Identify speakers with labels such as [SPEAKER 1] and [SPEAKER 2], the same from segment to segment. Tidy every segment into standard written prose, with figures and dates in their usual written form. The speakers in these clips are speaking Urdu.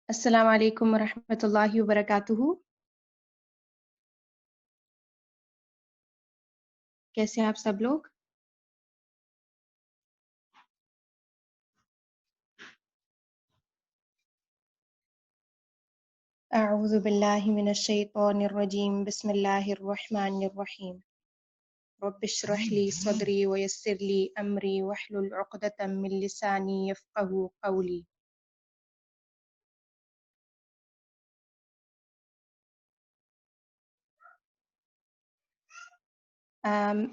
[SPEAKER 1] السلام علیکم ورحمۃ اللہ وبرکاتہ. کیسے ہیں آپ سب لوگ؟ اعوذ باللہ من الشیطان الرجیم. بسم اللہ الرحمن الرحیم. رب اشرح لی صدری ویسر لی امری واحلل عقدۃ من لسانی یفقہوا قولی.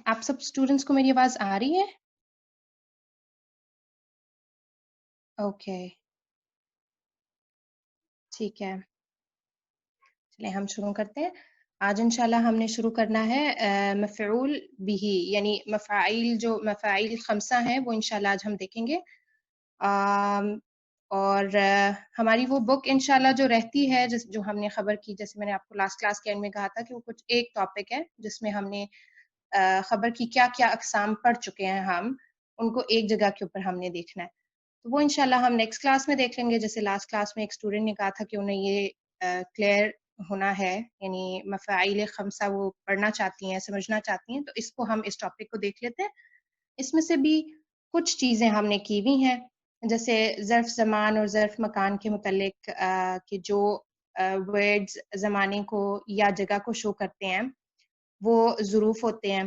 [SPEAKER 1] آپ سب اسٹوڈنٹس کو میری آواز آ رہی ہے؟ اوکے ٹھیک ہے، چلیں ہم شروع کرتے ہیں. آج انشاءاللہ ہم نے شروع کرنا ہے مفعول بھی، یعنی مفاعیل، جو مفاعیل خمسہ ہیں وہ انشاءاللہ آج ہم دیکھیں گے. اور ہماری وہ بک انشاءاللہ جو رہتی ہے، جو ہم نے خبر کی، جیسے میں نے آپ کو لاسٹ کلاس کے اینڈ میں کہا تھا کہ وہ کچھ ایک ٹاپک ہے جس میں ہم نے خبر کی کیا کیا اقسام پڑھ چکے ہیں، ہم ان کو ایک جگہ کے اوپر ہم نے دیکھنا ہے. تو وہ انشاءاللہ ہم نیکسٹ کلاس میں دیکھ لیں گے. جیسے لاسٹ کلاس میں ایک اسٹوڈنٹ نے کہا تھا کہ انہیں یہ کلیئر ہونا ہے، یعنی مفاعیل خمسہ وہ پڑھنا چاہتی ہیں، سمجھنا چاہتی ہیں، تو اس کو ہم اس ٹاپک کو دیکھ لیتے ہیں. اس میں سے بھی کچھ چیزیں ہم نے کی ہوئی ہیں، جیسے ظرف زمان اور ظرف مکان کے متعلق کہ جو ورڈز زمانے کو یا جگہ کو شو کرتے ہیں وہ ظروف ہوتے ہیں،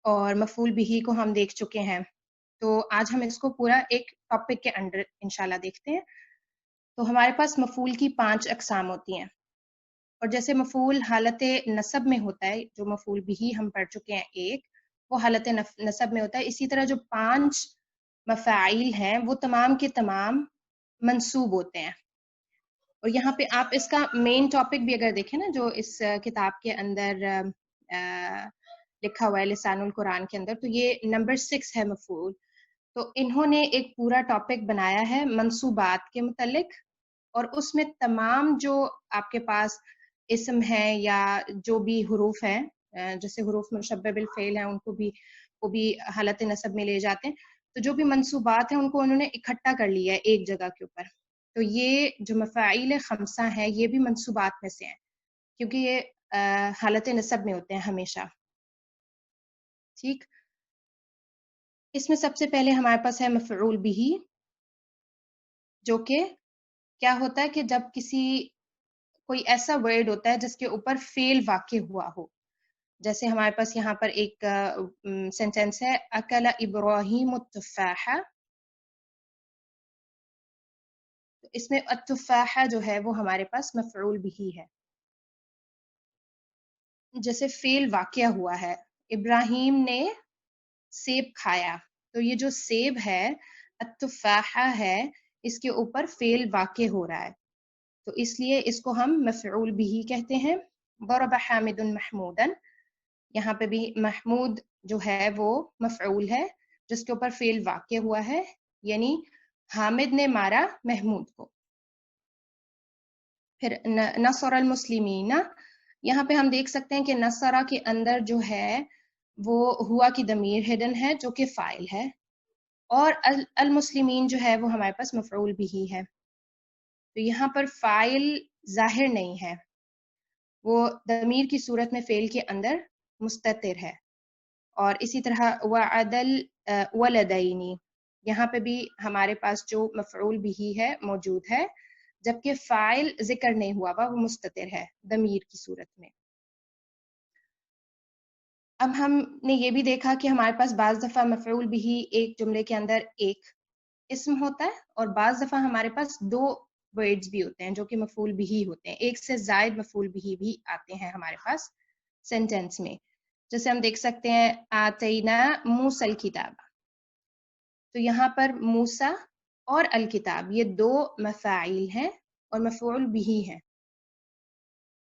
[SPEAKER 1] اور مفعول بھی کو ہم دیکھ چکے ہیں. تو آج ہم اس کو پورا ایک ٹاپک کے انڈر انشاءاللہ دیکھتے ہیں. تو ہمارے پاس مفعول کی 5 اقسام ہوتی ہیں، اور جیسے مفعول حالت نصب میں ہوتا ہے، جو مفعول بھی ہم پڑھ چکے ہیں ایک، وہ حالت نصب میں ہوتا ہے. اسی طرح جو 5 مفاعیل ہیں وہ تمام کے تمام منصوب ہوتے ہیں. اور یہاں پہ آپ اس کا مین ٹاپک بھی اگر دیکھیں نا، جو اس کتاب کے اندر لکھا ہوا ہے لسان القرآن کے اندر، تو یہ نمبر 6 ہے مفعول. تو انہوں نے ایک پورا ٹاپک بنایا ہے منصوبات کے متعلق، اور اس میں تمام جو آپ کے پاس اسم ہے یا جو بھی حروف ہیں، جیسے حروف مشبہ بالفعل ہیں، ان کو بھی وہ بھی حالت نصب میں لے جاتے ہیں. تو جو بھی منصوبات ہیں ان کو انہوں نے اکٹھا کر لیا ہے ایک جگہ کے اوپر. تو یہ جو مفاعیل خمسہ ہیں یہ بھی منصوبات میں سے ہیں، کیونکہ یہ حالت نصب میں ہوتے ہیں ہمیشہ. ٹھیک، اس میں سب سے پہلے ہمارے پاس ہے مفعول بھی، جو کہ کیا ہوتا ہے کہ جب کوئی ایسا ورڈ ہوتا ہے جس کے اوپر فعل واقع ہوا ہو. جیسے ہمارے پاس یہاں پر ایک سینٹینس ہے، اکل ابراہیم التفاح. اس میں التفاح جو ہے وہ ہمارے پاس مفعول بھی ہے. جیسے فعل واقع ہوا ہے، ابراہیم نے سیب کھایا، تو یہ جو سیب ہے التفاح ہے، اس کے اوپر فعل واقع ہو رہا ہے، تو اس لیے اس کو ہم مفعول بھی کہتے ہیں. ضرب حامد محمودا، یہاں پہ بھی محمود جو ہے وہ مفعول ہے جس کے اوپر فعل واقع ہوا ہے، یعنی حامد نے مارا محمود کو. پھر نصر المسلمین، یہاں پہ ہم دیکھ سکتے ہیں کہ نصرہ کے اندر جو ہے وہ ہوا کی ضمیر ہڈن ہے جو کہ فاعل ہے، اور المسلمین جو ہے وہ ہمارے پاس مفعول بھی ہے. تو یہاں پر فاعل ظاہر نہیں ہے، وہ ضمیر کی صورت میں فعل کے اندر مستتر ہے. اور اسی طرح وعدل ولدینی، یہاں پہ بھی ہمارے پاس جو مفعول بھی ہے موجود ہے، جبکہ فاعل ذکر نہیں ہوا وہ مستتر ہے ضمیر کی صورت میں. اب ہم نے یہ بھی دیکھا کہ ہمارے پاس بعض دفعہ مفعول بھی ایک جملے کے اندر ایک اسم ہوتا ہے، اور بعض دفعہ ہمارے پاس 2 ورڈز بھی ہوتے ہیں جو کہ مفعول بھی ہوتے ہیں، ایک سے زائد مفعول بھی آتے ہیں ہمارے پاس سینٹینس میں. جیسے ہم دیکھ سکتے ہیں آتینا موسیٰ الکتاب، تو یہاں پر موسیٰ اور الکتاب یہ 2 مفاعیل ہیں اور مفعول بھی ہیں.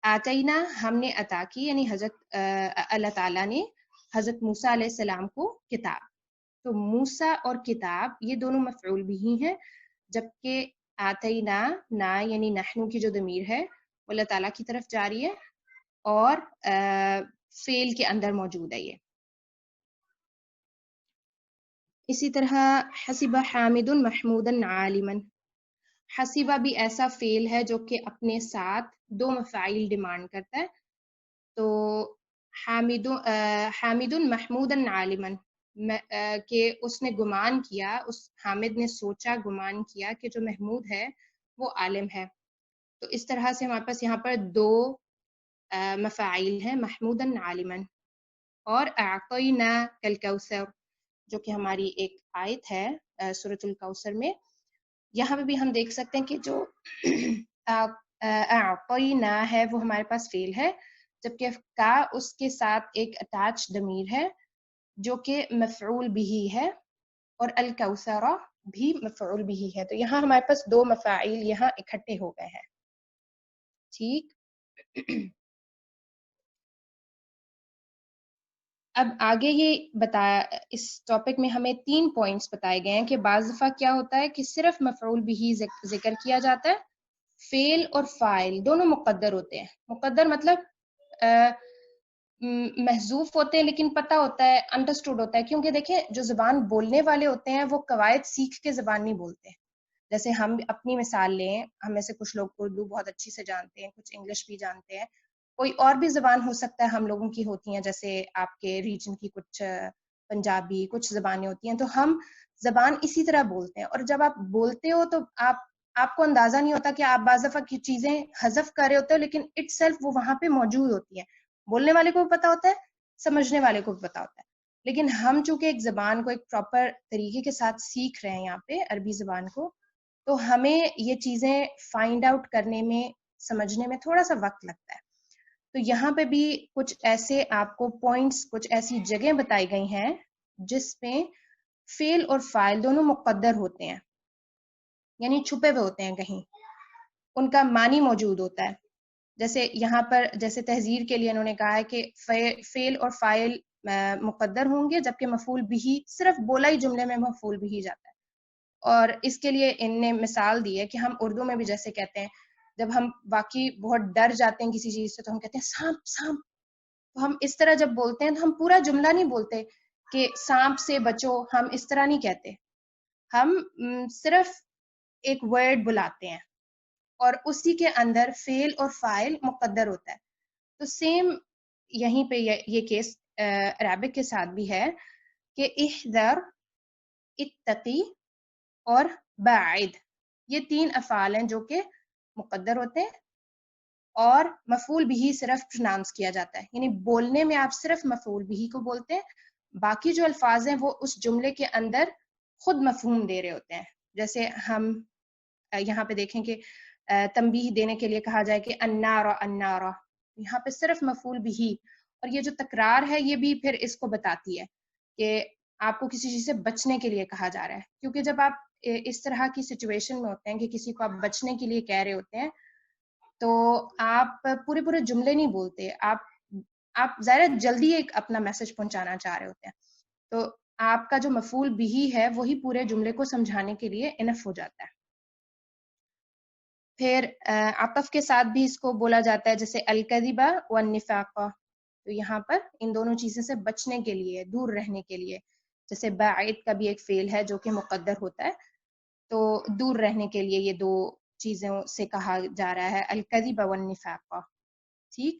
[SPEAKER 1] آتینا ہم نے عطا کی، یعنی حضرت اللہ تعالیٰ نے حضرت موسیٰ علیہ السلام کو کتاب. تو موسیٰ اور کتاب یہ دونوں مفعول بھی ہیں، جبکہ آتینا نا یعنی نحن کی جو ضمیر ہے وہ اللہ تعالیٰ کی طرف جاری ہے اور فعل کے اندر موجود ہے یہ. اسی طرح حسب حامد محمودا عالما، حسیبہ بھی ایسا فعل ہے جو کہ اپنے ساتھ دو مفاعیل ڈیمانڈ کرتا ہے. تو حامد محمود عالما کہ اس نے گمان کیا، اس حامد نے سوچا، گمان کیا کہ جو محمود ہے وہ عالم ہے. تو اس طرح سے ہمارے پاس یہاں پر دو مفاعیل ہیں، محمودا عالما. اور اعطینا کالکوثر جو کہ ہماری ایک آیت ہے سورۃ الکوثر میں، یہاں پہ بھی ہم دیکھ سکتے ہیں کہ جو اعطینا ہے وہ ہمارے پاس فعل ہے، جبکہ کا اس کے ساتھ ایک اٹیچ ضمیر ہے جو کہ مفعول بھی ہے، اور الکوثر بھی مفعول بھی ہے. تو یہاں ہمارے پاس دو مفاعیل یہاں اکٹھے ہو گئے ہیں. ٹھیک. اب آگے یہ بتایا، اس ٹاپک میں ہمیں 3 پوائنٹس بتائے گئے ہیں کہ بعض دفعہ کیا ہوتا ہے کہ صرف مفعول بھی ذکر کیا جاتا ہے، فعل اور فاعل دونوں مقدر ہوتے ہیں. مقدر مطلب محذوف ہوتے ہیں لیکن پتہ ہوتا ہے، انڈرسٹوڈ ہوتا ہے. کیونکہ دیکھیں جو زبان بولنے والے ہوتے ہیں وہ قواعد سیکھ کے زبان نہیں بولتے. جیسے ہم اپنی مثال لیں، ہم میں سے کچھ لوگ اردو بہت اچھی سے جانتے ہیں، کچھ انگلش بھی جانتے ہیں، کوئی اور بھی زبان ہو سکتا ہے ہم لوگوں کی ہوتی ہیں، جیسے آپ کے ریجن کی کچھ پنجابی کچھ زبانیں ہوتی ہیں. تو ہم زبان اسی طرح بولتے ہیں، اور جب آپ بولتے ہو تو آپ کو اندازہ نہیں ہوتا کہ آپ بعض دفعہ کی چیزیں حذف کر رہے ہوتے ہو، لیکن اٹ سیلف وہ وہاں پہ موجود ہوتی ہیں. بولنے والے کو بھی پتا ہوتا ہے، سمجھنے والے کو بھی پتا ہوتا ہے. لیکن ہم چونکہ ایک زبان کو ایک پراپر طریقے کے ساتھ سیکھ رہے ہیں یہاں پہ عربی زبان کو، تو ہمیں یہ چیزیں فائنڈ آؤٹ کرنے میں، سمجھنے میں تھوڑا سا وقت لگتا ہے. تو یہاں پہ بھی کچھ ایسے آپ کو پوائنٹس، کچھ ایسی جگہیں بتائی گئی ہیں جس میں فعل اور فاعل دونوں مقدر ہوتے ہیں، یعنی چھپے ہوئے ہوتے ہیں، کہیں ان کا معنی موجود ہوتا ہے. جیسے یہاں پر جیسے تحذیر کے لیے انہوں نے کہا ہے کہ فعل اور فاعل مقدر ہوں گے، جبکہ مفعول بھی صرف بولا ہی جملے میں مفعول بھی جاتا ہے. اور اس کے لیے ان نے مثال دی ہے کہ ہم اردو میں بھی جیسے کہتے ہیں، جب ہم واقعی بہت ڈر جاتے ہیں کسی چیز سے تو ہم کہتے ہیں سانپ سانپ. تو ہم اس طرح جب بولتے ہیں تو ہم پورا جملہ نہیں بولتے کہ سانپ سے بچو، ہم اس طرح نہیں کہتے. ہم صرف ایک ورڈ بلاتے ہیں اور اسی کے اندر فعل اور فاعل مقدر ہوتا ہے. تو سیم یہیں پہ یہ کیس عربک کے ساتھ بھی ہے کہ احذر، اتقی اور باعد، یہ 3 افعال ہیں جو کہ مقدر ہوتے ہیں اور مفعول بھی صرف پروناؤنس کیا جاتا ہے. یعنی بولنے میں آپ صرف مفعول بھی کو بولتے ہیں، باقی جو الفاظ ہیں وہ اس جملے کے اندر خود مفہوم دے رہے ہوتے ہیں. جیسے ہم یہاں پہ دیکھیں کہ تنبیہ دینے کے لیے کہا جائے کہ النار النار، یہاں پہ صرف مفعول بھی. اور یہ جو تکرار ہے یہ بھی پھر اس کو بتاتی ہے کہ آپ کو کسی چیز سے بچنے کے لیے کہا جا رہا ہے. کیونکہ جب آپ اس طرح کی سچویشن میں ہوتے ہیں کہ کسی کو آپ بچنے کے لیے کہہ رہے ہوتے ہیں تو آپ پورے جملے نہیں بولتے، آپ ظاہر جلدی ایک اپنا میسج پہنچانا چاہ رہے ہوتے ہیں. تو آپ کا جو مفعول بھی ہے وہی پورے جملے کو سمجھانے کے لیے انف ہو جاتا ہے. پھر عطف کے ساتھ بھی اس کو بولا جاتا ہے، جیسے الکذبہ والنفاق. تو یہاں پر ان دونوں چیزوں سے بچنے کے لیے، دور رہنے کے لیے. جیسے باعد کا بھی ایک فعل ہے جو کہ مقدر ہوتا ہے، تو دور رہنے کے لیے یہ دو چیزوں سے کہا جا رہا ہے، الکذب والنفاق. ٹھیک.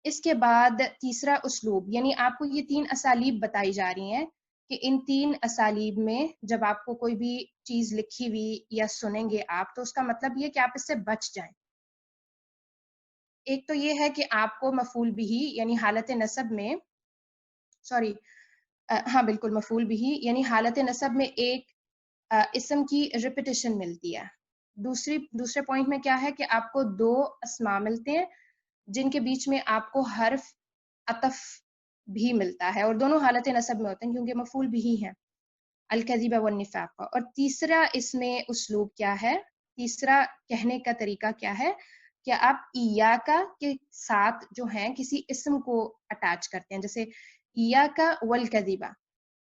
[SPEAKER 1] اس کے بعد تیسرا اسلوب، یعنی آپ کو یہ 3 اسالیب بتائی جا رہی ہیں کہ ان 3 اسالیب میں جب آپ کو کوئی بھی چیز لکھی ہوئی یا سنیں گے آپ تو اس کا مطلب یہ کہ آپ اس سے بچ جائیں. ایک تو یہ ہے کہ آپ کو مفعول بھی یعنی حالت نصب میں، ہاں بالکل مفعول بھی یعنی حالت نصب میں ایک اسم کی ریپیٹیشن ملتی ہے. دوسرے پوائنٹ میں کیا ہے کہ آپ کو 2 اسما ملتے ہیں جن کے بیچ میں آپ کو حرف عطف بھی ملتا ہے، اور دونوں حالت نصب میں ہوتے ہیں کیونکہ مفعول بھی ہیں، الکذب والنفاق. اور تیسرا اس میں اسلوب کیا ہے، تیسرا کہنے کا طریقہ کیا ہے کہ آپ ایاکا کے ساتھ جو ہیں کسی اسم کو اٹیچ کرتے ہیں، جیسے ایاکا والکذبہ.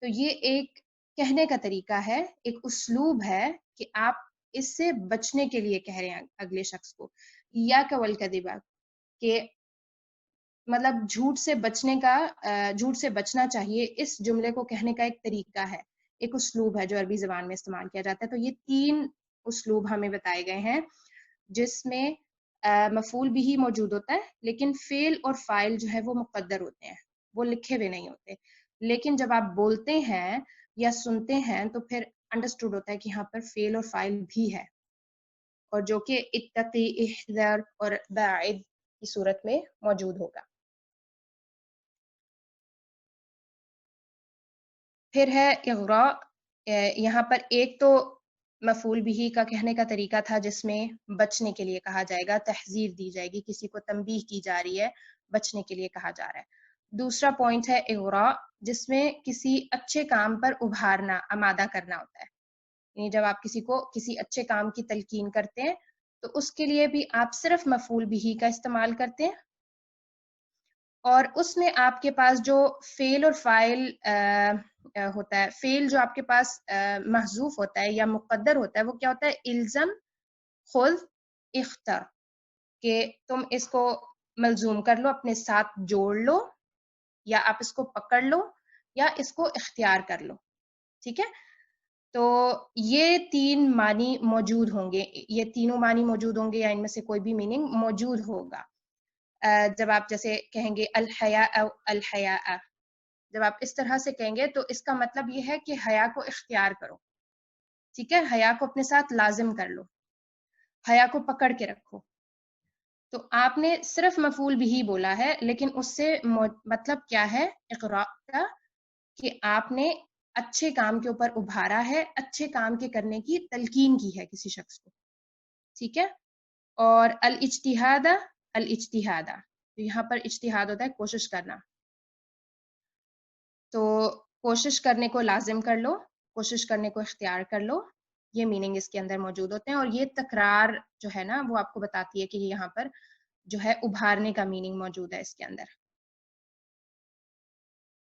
[SPEAKER 1] تو یہ ایک کہنے کا طریقہ ہے، ایک اسلوب ہے کہ آپ اس سے بچنے کے لیے کہہ رہے ہیں اگلے شخص کو. ایاکا والکذبہ کہ مطلب جھوٹ سے بچنے کا، جھوٹ سے بچنا چاہیے، اس جملے کو کہنے کا ایک طریقہ ہے، ایک اسلوب ہے جو عربی زبان میں استعمال کیا جاتا ہے. تو یہ 3 اسلوب ہمیں بتائے گئے ہیں جس میں مفعول بھی موجود ہوتا ہے لیکن فعل اور فاعل جو ہے وہ مقدر ہوتے ہیں، وہ لکھے ہوئے نہیں ہوتے، لیکن جب آپ بولتے ہیں یا سنتے ہیں تو پھر انڈرسٹوڈ ہوتا ہے کہ یہاں پر فعل اور فاعل بھی ہے، اور جو کہ اتقی، احذر اور بعد کی صورت میں موجود ہوگا۔ پھر ہے اغراء، یہاں پر ایک تو مفعول بھی کا کہنے کا طریقہ تھا جس میں بچنے کے لیے کہا جائے گا، تحذیر دی جائے گی، کسی کو تنبیہ کی جا رہی ہے، بچنے کے لیے کہا جا رہا ہے۔ دوسرا پوائنٹ ہے اغراء، جس میں کسی اچھے کام پر ابھارنا، آمادہ کرنا ہوتا ہے، یعنی جب آپ کسی کو کسی اچھے کام کی تلقین کرتے ہیں تو اس کے لیے بھی آپ صرف مفعول بھی کا استعمال کرتے ہیں، اور اس میں آپ کے پاس جو فعل اور فاعل ہوتا ہے، فعل جو آپ کے پاس محذوف ہوتا ہے یا مقدر ہوتا ہے وہ کیا ہوتا ہے؟ الزم، خذ، اختر، کہ تم اس کو ملزوم کر لو، اپنے ساتھ جوڑ لو، یا آپ اس کو پکڑ لو، یا اس کو اختیار کر لو، ٹھیک ہے؟ تو یہ تین معنی موجود ہوں گے، یہ تینوں معنی موجود ہوں گے یا ان میں سے کوئی بھی میننگ موجود ہوگا۔ جب آپ جیسے کہیں گے الحیا او الحیا، جب آپ اس طرح سے کہیں گے تو اس کا مطلب یہ ہے کہ حیا کو اختیار کرو، ٹھیک ہے؟ حیا کو اپنے ساتھ لازم کر لو، حیا کو پکڑ کے رکھو۔ تو آپ نے صرف مفعول بھی بولا ہے، لیکن اس سے مطلب کیا ہے اقراء کا؟ کہ آپ نے اچھے کام کے اوپر ابھارا ہے، اچھے کام کے کرنے کی تلقین کی ہے کسی شخص کو، ٹھیک ہے؟ اور الاجتہاد، الاجتہاد تو یہاں پر اجتہاد ہوتا ہے کوشش کرنا، تو کوشش کرنے کو لازم کر لو، کوشش کرنے کو اختیار کر لو، یہ میننگ اس کے اندر موجود ہوتے ہیں، اور یہ تکرار جو ہے نا وہ آپ کو بتاتی ہے کہ یہاں پر جو ہے ابھارنے کا میننگ موجود ہے اس کے اندر۔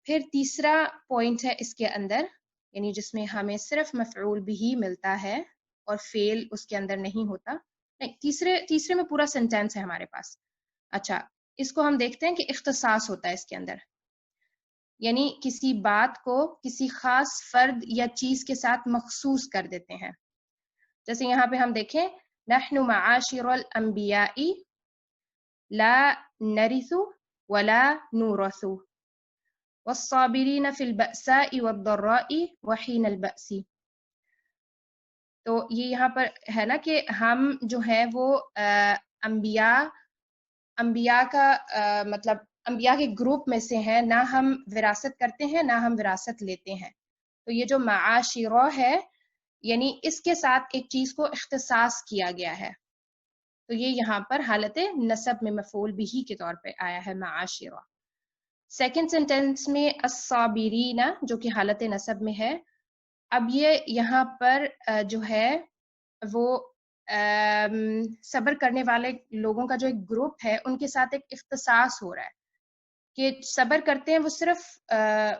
[SPEAKER 1] پھر تیسرا پوائنٹ ہے اس کے اندر، یعنی جس میں ہمیں صرف مفعول بھی ملتا ہے اور فعل اس کے اندر نہیں ہوتا، نہیں، تیسرے میں پورا سینٹینس ہے ہمارے پاس۔ اچھا، اس کو ہم دیکھتے ہیں کہ اختصاص ہوتا ہے اس کے اندر، یعنی کسی بات کو کسی خاص فرد یا چیز کے ساتھ مخصوص کر دیتے ہیں۔ جیسے یہاں پہ ہم دیکھیں نحن معاشر الانبیاء لا نرث ولا نورث والصابرین فی البأساء والضراء وحین البأس، تو یہ یہاں پر ہے نا کہ ہم جو ہے وہ انبیاء کا مطلب انبیاء کے گروپ میں سے ہیں، نہ ہم وراثت کرتے ہیں نہ ہم وراثت لیتے ہیں۔ تو یہ جو معاشرہ ہے یعنی اس کے ساتھ ایک چیز کو اختصاص کیا گیا ہے، تو یہ یہاں پر حالت نسب میں مفعول بھی کے طور پہ آیا ہے معاشرہ۔ سیکنڈ سینٹینس میں الصابرین جو کہ حالت نسب میں ہے، اب یہ یہاں پر جو ہے وہ صبر کرنے والے لوگوں کا جو ایک گروپ ہے ان کے ساتھ ایک اختصاص ہو رہا ہے کہ صبر کرتے ہیں وہ صرف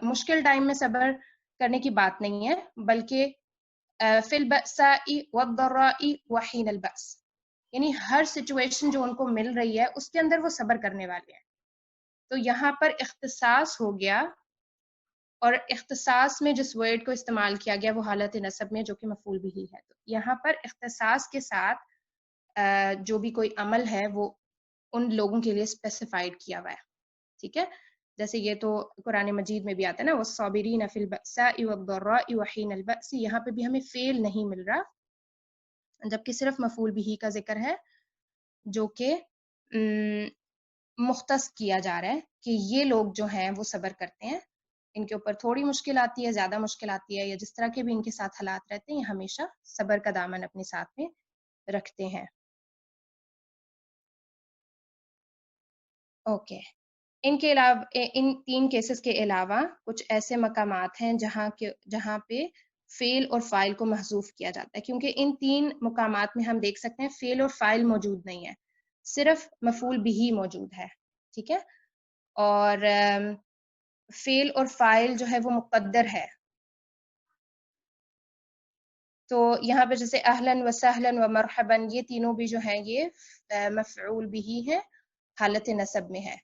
[SPEAKER 1] مشکل ٹائم میں صبر کرنے کی بات نہیں ہے، بلکہ فی البأساء والضراء وحین البأس، یعنی ہر سچویشن جو ان کو مل رہی ہے اس کے اندر وہ صبر کرنے والے ہیں۔ تو یہاں پر اختصاص ہو گیا، اور اختصاص میں جس ورڈ کو استعمال کیا گیا وہ حالت نسب میں جو کہ مفعول بھی ہے، تو یہاں پر اختصاص کے ساتھ جو بھی کوئی عمل ہے وہ ان لوگوں کے لیے اسپیسیفائڈ کیا ہوا ہے، ٹھیک ہے؟ جیسے یہ تو قرآن مجید میں بھی آتا ہے نا والصابرین فی البأساء والضراء وحین البأس، یہاں پہ بھی ہمیں فعل نہیں مل رہا جبکہ صرف مفعول بھی کا ذکر ہے جو کہ مختص کیا جا رہا ہے کہ یہ لوگ جو ہیں وہ صبر کرتے ہیں، ان کے اوپر تھوڑی مشکل آتی ہے، زیادہ مشکل آتی ہے، یا جس طرح کے بھی ان کے ساتھ حالات رہتے ہیں، یہ ہمیشہ صبر کا دامن اپنے ساتھ میں رکھتے ہیں۔ اوکے، ان کے علاوہ ان تین کیسز کے علاوہ کچھ ایسے مقامات ہیں جہاں پہ فعل اور فاعل کو محذوف کیا جاتا ہے، کیونکہ ان تین مقامات میں ہم دیکھ سکتے ہیں فعل اور فاعل موجود نہیں ہے، صرف مفعول بھی موجود ہے، ٹھیک ہے؟ اور فعل اور فاعل جو ہے وہ مقدر ہے، تو یہاں پہ جیسے اہلاً و سہلاً و مرحباً یہ تینوں بھی جو ہیں یہ مفعول بھی ہے، حالت نسب میں ہے،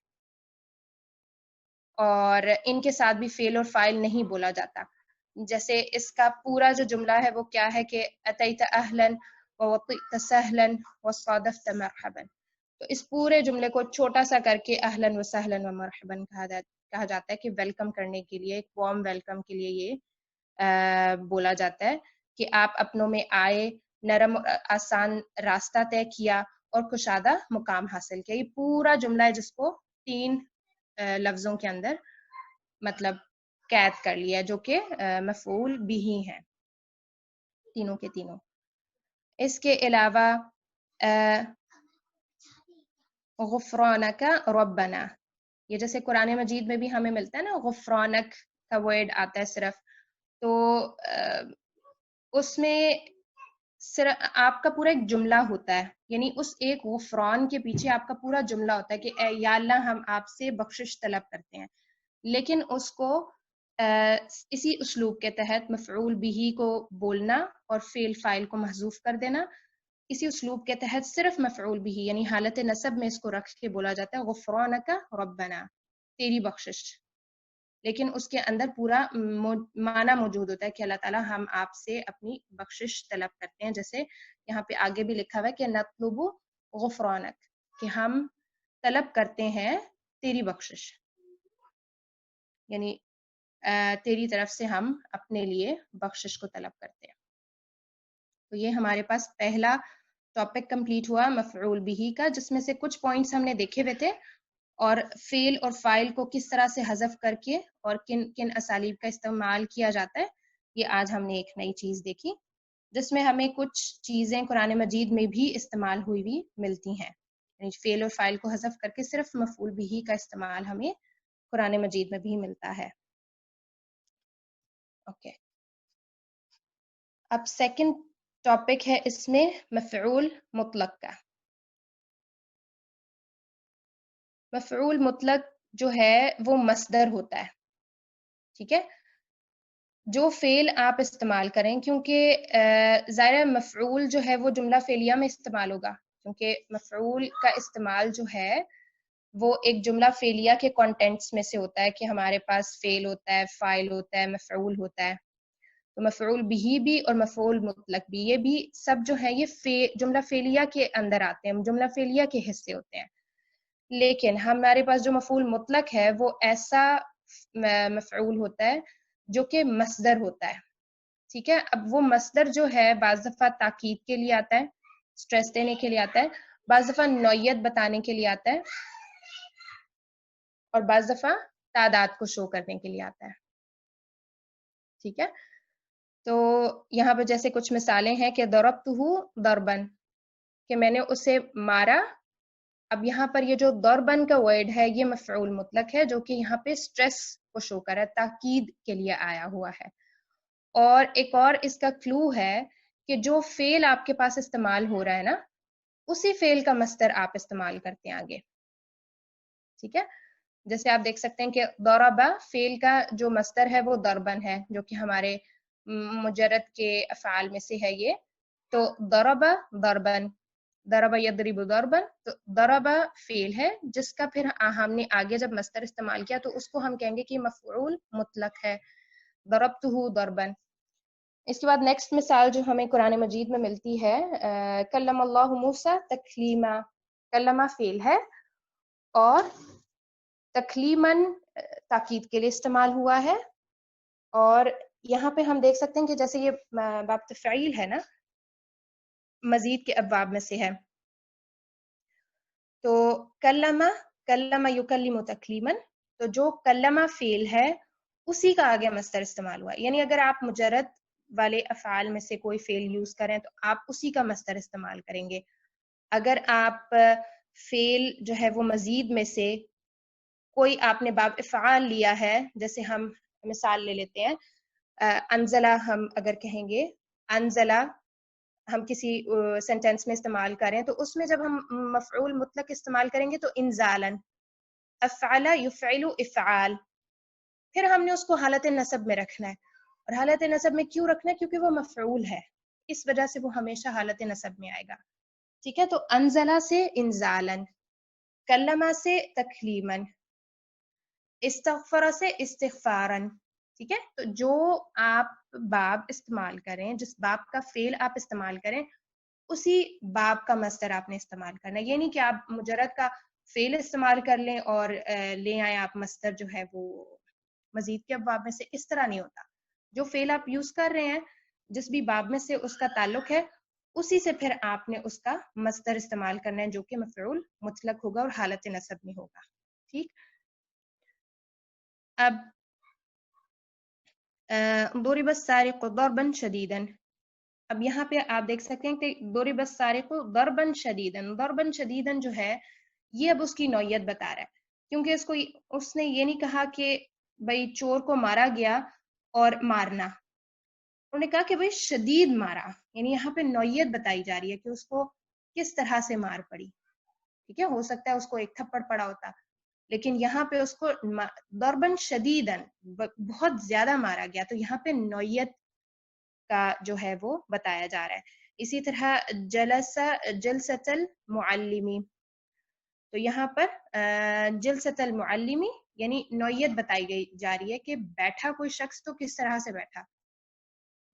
[SPEAKER 1] اور ان کے ساتھ بھی فعل اور فاعل نہیں بولا جاتا۔ جیسے اس کا پورا جو جملہ ہے وہ کیا ہے کہ اتیت اہلاً ووطئت سهلا وصادفت مرحبا. تو اس پورے جملے کو چھوٹا سا کر کے اہلاً و سہلاً و مرحباً کہا جاتا ہے کہ ویلکم کرنے کے لیے، ایک وارم ویلکم کے لیے یہ بولا جاتا ہے کہ آپ اپنوں میں آئے، نرم آسان راستہ طے کیا اور کشادہ مقام حاصل کیا. یہ پورا جملہ ہے جس کو 3 لفظوں کے اندر مطلب قید کر لیا جو کہ مفعول بھی ہیں تینوں کے تینوں. اس کے علاوہ غفرانک ربنا، یہ جیسے قرآن مجید میں بھی ہمیں ملتا ہے نا، غفرانک کا ورڈ آتا ہے صرف، تو اس میں صرف آپ کا پورا ایک جملہ ہوتا ہے، یعنی اس ایک غفران کے پیچھے آپ کا پورا جملہ ہوتا ہے کہ اے یا اللہ ہم آپ سے بخشش طلب کرتے ہیں، لیکن اس کو اسی اسلوب کے تحت مفعول بھی کو بولنا اور فعل فاعل کو محذوف کر دینا، اسی اسلوب کے تحت صرف مفعول بھی یعنی حالت نصب میں اس کو رکھ کے بولا جاتا ہے غفرانک ربنا، تیری بخشش، لیکن اس کے اندر پورا معنی موجود ہوتا ہے کہ اللہ تعالیٰ ہم آپ سے اپنی بخشش طلب کرتے ہیں. جیسے یہاں پہ آگے بھی لکھا ہوا ہے کہ نطلب غفرانک، کہ ہم طلب کرتے ہیں تیری بخشش، یعنی تیری طرف سے ہم اپنے لیے بخشش کو طلب کرتے ہیں. تو یہ ہمارے پاس پہلا ٹاپک کمپلیٹ ہوا مفعول بھی کا، جس میں سے کچھ پوائنٹس ہم نے دیکھے ہوئے تھے، اور فعل اور فاعل کو کس طرح سے حذف کر کے اور کن کن اسالیب کا استعمال کیا جاتا ہے، یہ آج ہم نے ایک نئی چیز دیکھی، جس میں ہمیں کچھ چیزیں قرآن مجید میں بھی استعمال ہوئی بھی ملتی ہیں، یعنی فعل اور فاعل کو حذف کر کے صرف مفعول بھی کا استعمال ہمیں قرآن مجید میں بھی ملتا ہے. اوکے، اب سیکنڈ ٹاپک ہے اس میں مفعول مطلق کا. مفعول مطلق جو ہے وہ مصدر ہوتا ہے، ٹھیک ہے، جو فعل آپ استعمال کریں، کیونکہ ظاہر مفعول جو ہے وہ جملہ فعلیہ میں استعمال ہوگا، کیونکہ مفعول کا استعمال جو ہے وہ ایک جملہ فعلیہ کے کانٹینٹس میں سے ہوتا ہے کہ ہمارے پاس فعل ہوتا ہے، فاعل ہوتا ہے، مفعول ہوتا ہے. تو مفعول بھی اور مفعول مطلق بھی، یہ بھی سب جو ہے یہ جملہ فعلیہ کے اندر آتے ہیں، جملہ فعلیہ کے حصے ہوتے ہیں. لیکن ہمارے پاس جو مفعول مطلق ہے وہ ایسا مفعول ہوتا ہے جو کہ مصدر ہوتا ہے، ٹھیک ہے. اب وہ مصدر جو ہے بعض دفعہ تاکید کے لیے آتا ہے، سٹریس دینے کے لیے آتا ہے، بعض دفعہ نوعیت بتانے کے لیے آتا ہے، اور بعض دفعہ تعداد کو شو کرنے کے لیے آتا ہے، ٹھیک ہے. تو یہاں پہ جیسے کچھ مثالیں ہیں کہ ضربتہ ضربن، کہ میں نے اسے مارا. اب یہاں پر یہ جو ضربن کا ورڈ ہے یہ مفعول مطلق ہے، جو کہ یہاں پہ سٹریس کو شو کر رہا ہے، تاکید کے لیے آیا ہوا ہے. اور ایک اور اس کا کلو ہے کہ جو فعل آپ کے پاس استعمال ہو رہا ہے نا، اسی فعل کا مصدر آپ استعمال کرتے ہیں آگے، ٹھیک ہے. جیسے آپ دیکھ سکتے ہیں کہ ضربہ فعل کا جو مصدر ہے وہ ضربن ہے، جو کہ ہمارے مجرد کے افعال میں سے ہے یہ. تو ضرب ضربن، ضرب یضرب ضربن، تو ضرب فعل ہے جس کا پھر ہم نے آگے جب مصدر استعمال کیا تو اس کو ہم کہیں گے کہ مفعول مطلق ہے، ضربتہ ضربن. اس کے بعد نیکسٹ مثال جو ہمیں قرآن مجید میں ملتی ہے، کلم اللہ موسیٰ تکلیما. کلمہ فعل ہے اور تکلیماً تاکید کے لیے استعمال ہوا ہے. اور یہاں پہ ہم دیکھ سکتے ہیں کہ جیسے یہ باب تفعیل ہے نا، مزید کے ابواب میں سے ہے. تو کلمہ یکلم تکلیماً، تو جو کلمہ فعل ہے اسی کا آگے مصدر استعمال ہوا، یعنی اگر آپ مجرد والے افعال میں سے کوئی فعل یوز کریں تو آپ اسی کا مصدر استعمال کریں گے. اگر آپ فعل جو ہے وہ مزید میں سے کوئی آپ نے باب افعال لیا ہے، جیسے ہم مثال لے لیتے ہیں انزلہ، ہم اگر کہیں گے انزلہ ہم کسی سینٹینس میں استعمال کریں تو اس میں جب ہم مفعول مطلق استعمال کریں گے تو انزالن، افعل یفعل افعال، پھر ہم نے اس کو حالت نصب میں رکھنا ہے. اور حالت نصب میں کیوں رکھنا ہے؟ کیونکہ وہ مفعول ہے، اس وجہ سے وہ ہمیشہ حالت نصب میں آئے گا، ٹھیک ہے. تو انزلہ سے انزالن، کلمہ سے تکلیمن، استغفر سے استغفارن، ٹھیک ہے. تو جو آپ باب استعمال کریں، جس باب کا فعل آپ استعمال کریں، اسی باب کا مصدر آپ نے استعمال کرنا ہے. یہ نہیں کہ آپ مجرد کا فعل استعمال کر لیں اور لے آئیں آپ مصدر جو ہے وہ مزید کے ابواب میں سے. اس طرح نہیں ہوتا. جو فعل آپ یوز کر رہے ہیں جس بھی باب میں سے اس کا تعلق ہے اسی سے پھر آپ نے اس کا مصدر استعمال کرنا ہے جو کہ مفعول مطلق ہوگا اور حالت نصب میں ہوگا. ٹھیک. اب ضرب السارق ضربا شدیدا. اب یہاں پہ آپ دیکھ سکتے ہیں کہ ضرب السارق ضربا شدیدا، ضربا شدیدا جو ہے یہ اب اس کی نوعیت بتا رہا ہے، کیونکہ اس نے یہ نہیں کہا کہ بھئی چور کو مارا گیا اور مارنا، انہوں نے کہا کہ بھئی شدید مارا، یعنی یہاں پہ نوعیت بتائی جا رہی ہے کہ اس کو کس طرح سے مار پڑی. ٹھیک ہے، ہو سکتا ہے اس کو ایک تھپڑ پڑا ہوتا، لیکن یہاں پہ اس کو ضرباً شدیداً بہت زیادہ مارا گیا، تو یہاں پہ نوعیت کا جو ہے وہ بتایا جا رہا ہے. اسی طرح جلسۃ المعلمی، تو یہاں پر جلسۃ المعلمی یعنی نوعیت بتائی گئی جا رہی ہے کہ بیٹھا کوئی شخص تو کس طرح سے بیٹھا،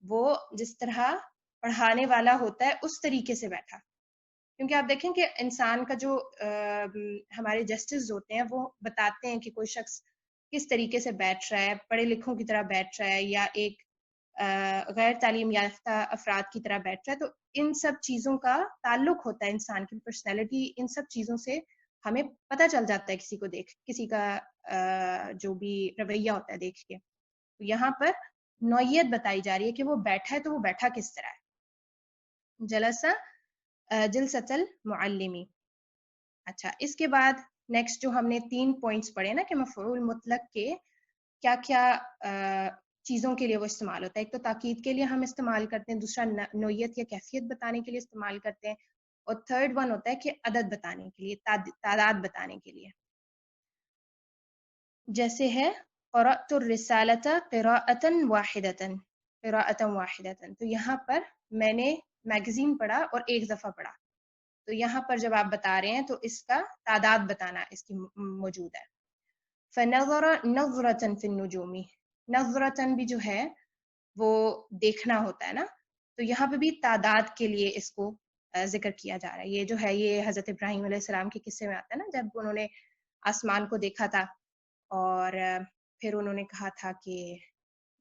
[SPEAKER 1] وہ جس طرح پڑھانے والا ہوتا ہے اس طریقے سے بیٹھا. کیونکہ آپ دیکھیں کہ انسان کا جو ہمارے جسٹس ہوتے ہیں وہ بتاتے ہیں کہ کوئی شخص کس طریقے سے بیٹھ رہا ہے، پڑھے لکھوں کی طرح بیٹھ رہا ہے یا ایک غیر تعلیم یافتہ افراد کی طرح بیٹھ رہا ہے. تو ان سب چیزوں کا تعلق ہوتا ہے انسان کی پرسنالٹی، ان سب چیزوں سے ہمیں پتہ چل جاتا ہے کسی کو دیکھ، کسی کا جو بھی رویہ ہوتا ہے دیکھ کے. یہاں پر نوعیت بتائی جا رہی ہے کہ وہ بیٹھا ہے تو وہ بیٹھا کس طرح ہے. جلسہ جلسۃ المعلمی. اچھا، اس کے بعد نیکسٹ جو ہم نے 3 پوائنٹس پڑھے نا کہ مفعول مطلق کے کیا کیا چیزوں کے لیے وہ استعمال ہوتا ہے. ایک تو تاکید کے لیے ہم استعمال کرتے ہیں، دوسرا نوعیت یا کیفیت بتانے کے لیے استعمال کرتے ہیں، اور تھرڈ ون ہوتا ہے کہ عدد بتانے کے لیے، تعداد بتانے کے لیے. جیسے ہے قرأت الرسالۃ قراءۃ واحدۃ، قراءۃ واحدۃ، تو یہاں پر میں نے میگزین پڑھا اور ایک دفعہ پڑھا. تو یہاں پر جب آپ بتا رہے ہیں تو اس کا تعداد بتانا اس کی موجود ہے. فنظر نظرة في النجوم، نظرة بھی جو ہے وہ دیکھنا ہوتا ہے نا، تو یہاں پہ بھی تعداد کے لیے اس کو ذکر کیا جا رہا ہے. یہ جو ہے یہ حضرت ابراہیم علیہ السلام کے قصے میں آتا ہے نا، جب انہوں نے آسمان کو دیکھا تھا اور پھر انہوں نے کہا تھا کہ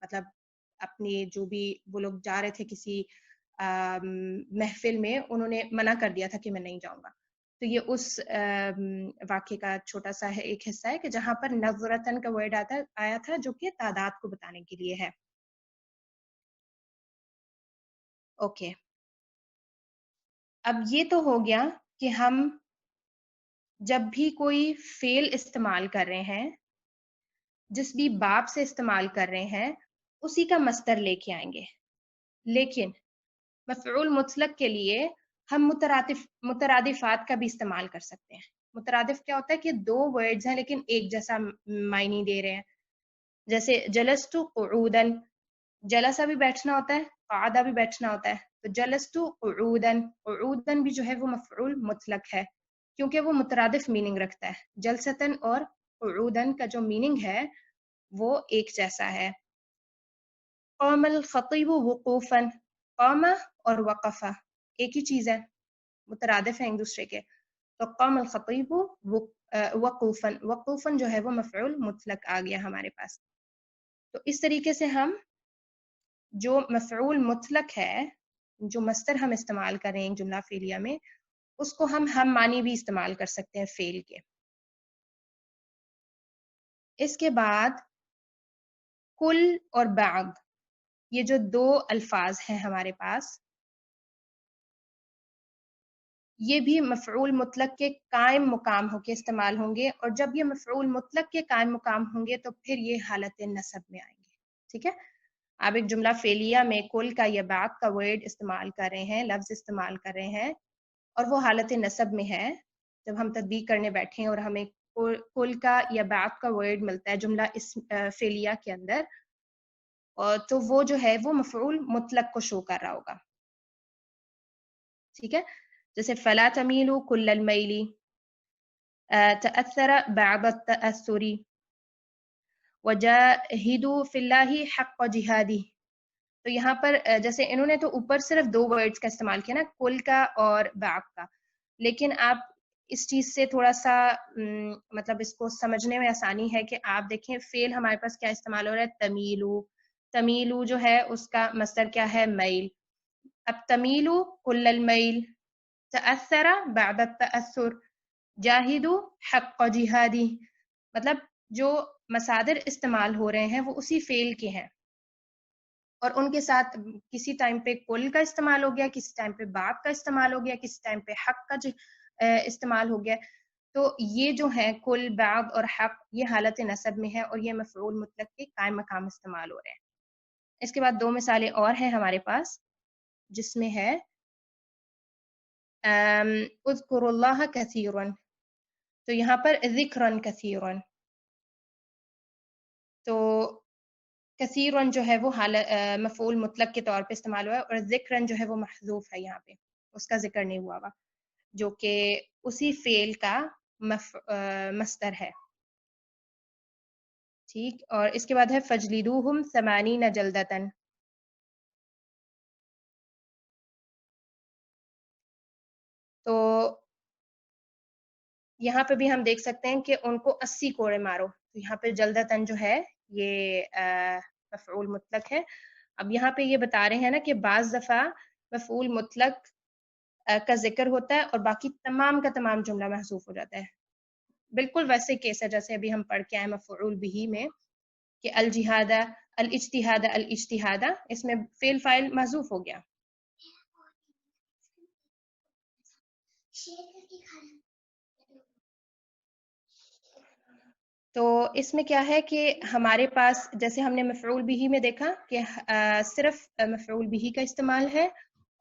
[SPEAKER 1] مطلب اپنے جو بھی وہ لوگ جا رہے تھے کسی محفل میں، انہوں نے منع کر دیا تھا کہ میں نہیں جاؤں گا. تو یہ اس واقعے کا چھوٹا سا ہے ایک حصہ ہے کہ جہاں پر نظرتن کا ورڈ آیا تھا جو کہ تعداد کو بتانے کے لیے ہے. اوکے، اب یہ تو ہو گیا کہ ہم جب بھی کوئی فعل استعمال کر رہے ہیں، جس بھی باب سے استعمال کر رہے ہیں، اسی کا مصدر لے کے آئیں گے. لیکن مفعول مطلق کے لیے ہم مترادفات کا بھی استعمال کر سکتے ہیں. مترادف کیا ہوتا ہے کہ 2 ورڈز ہیں لیکن ایک جیسا معنی دے رہے ہیں. جیسے جلست قعودا، جلسہ بھی بیٹھنا ہوتا ہے، قعدہ بھی بیٹھنا ہوتا ہے. تو جلست قعودا، قعودا بھی جو ہے وہ مفعول مطلق ہے کیونکہ وہ مترادف میننگ رکھتا ہے. جلستن اور قعودن کا جو میننگ ہے وہ ایک جیسا ہے. قام الخطیب وقوفا، قام اور وقفا ایک ہی چیز ہے، مترادف ہیں ایک دوسرے کے. تو قام الخطیب وقوفا، وقوفا جو ہے وہ مفعول مطلق آ گیا ہمارے پاس. تو اس طریقے سے ہم جو مفعول مطلق ہے، جو مصدر ہم استعمال کر رہے ہیں جملہ فعلیہ میں، اس کو ہم معنی بھی استعمال کر سکتے ہیں فعل کے. اس کے بعد کل اور بعض، یہ جو 2 الفاظ ہیں ہمارے پاس، یہ بھی مفعول مطلق کے قائم مقام ہو کے استعمال ہوں گے، اور جب یہ مفعول مطلق کے قائم مقام ہوں گے تو پھر یہ حالت نصب میں آئیں گے. ٹھیک ہے، آپ ایک جملہ فعلیہ میں کل کا یا بعض کا ورڈ استعمال کر رہے ہیں، لفظ استعمال کر رہے ہیں، اور وہ حالت نصب میں ہے. جب ہم تطبیق کرنے بیٹھے ہیں اور ہمیں کل کا یا بعض کا ورڈ ملتا ہے جملہ اس فعلیہ کے اندر، تو وہ جو ہے وہ مفعول مطلق کو شو کر رہا ہوگا. ٹھیک ہے، جیسے فلا تمیلوا کل المیل، تأثر بعض التأثر، وجاہدوا فی اللہ حق جہادہ. تو یہاں پر جیسے انہوں نے تو اوپر صرف 2 ورڈز کا استعمال کیا نا، کل کا اور بعض کا، لیکن آپ اس چیز سے تھوڑا سا مطلب اس کو سمجھنے میں آسانی ہے کہ آپ دیکھیں فعل ہمارے پاس کیا استعمال ہو رہا ہے، تمیلو. تمیلو جو ہے اس کا مصدر کیا ہے، میل. اب تمیلو کل المیل، تأثر بعد التأثر، جاہدو حق جہادی، مطلب جو مصادر استعمال ہو رہے ہیں وہ اسی فعل کے ہیں، اور ان کے ساتھ کسی ٹائم پہ کل کا استعمال ہو گیا، کسی ٹائم پہ باپ کا استعمال ہو گیا، کسی ٹائم پہ حق کا استعمال ہو گیا. تو یہ جو ہے کل، بعض اور حق، یہ حالت نصب میں ہے اور یہ مفعول مطلق کے قائم مقام استعمال ہو رہے ہیں. اس کے بعد 2 مثالیں اور ہیں ہمارے پاس، جس میں ہے اذکروا اللہ کثیرا، تو یہاں پر ذکرا کثیرا، تو کثیرن جو ہے وہ مفعول مطلق کے طور پہ استعمال ہوا ہے، اور ذکرن جو ہے وہ محذوف ہے، یہاں پہ اس کا ذکر نہیں ہوا ہوا، جو کہ اسی فعل کا مصدر ہے. ٹھیک، اور اس کے بعد ہے فجلدوہم 80 جلدتن. تو یہاں پہ بھی ہم دیکھ سکتے ہیں کہ ان کو 80 کوڑے مارو. تو یہاں پہ جلدتن جو ہے یہ مفعول مطلق ہے. اب یہاں پہ یہ بتا رہے ہیں نا کہ بعض دفعہ مفعول مطلق کا ذکر ہوتا ہے اور باقی تمام کا تمام جملہ محذوف ہو جاتا ہے. بالکل ویسے کیس ہے جیسے ابھی ہم پڑھ کے آئے مفعول بہ میں کہ الجہاد الاجتہاد الاجتہاد، اس میں فعل فاعل محذوف ہو گیا. تو اس میں کیا ہے کہ ہمارے پاس جیسے ہم نے مفعول بہ میں دیکھا کہ صرف مفعول بہ کا استعمال ہے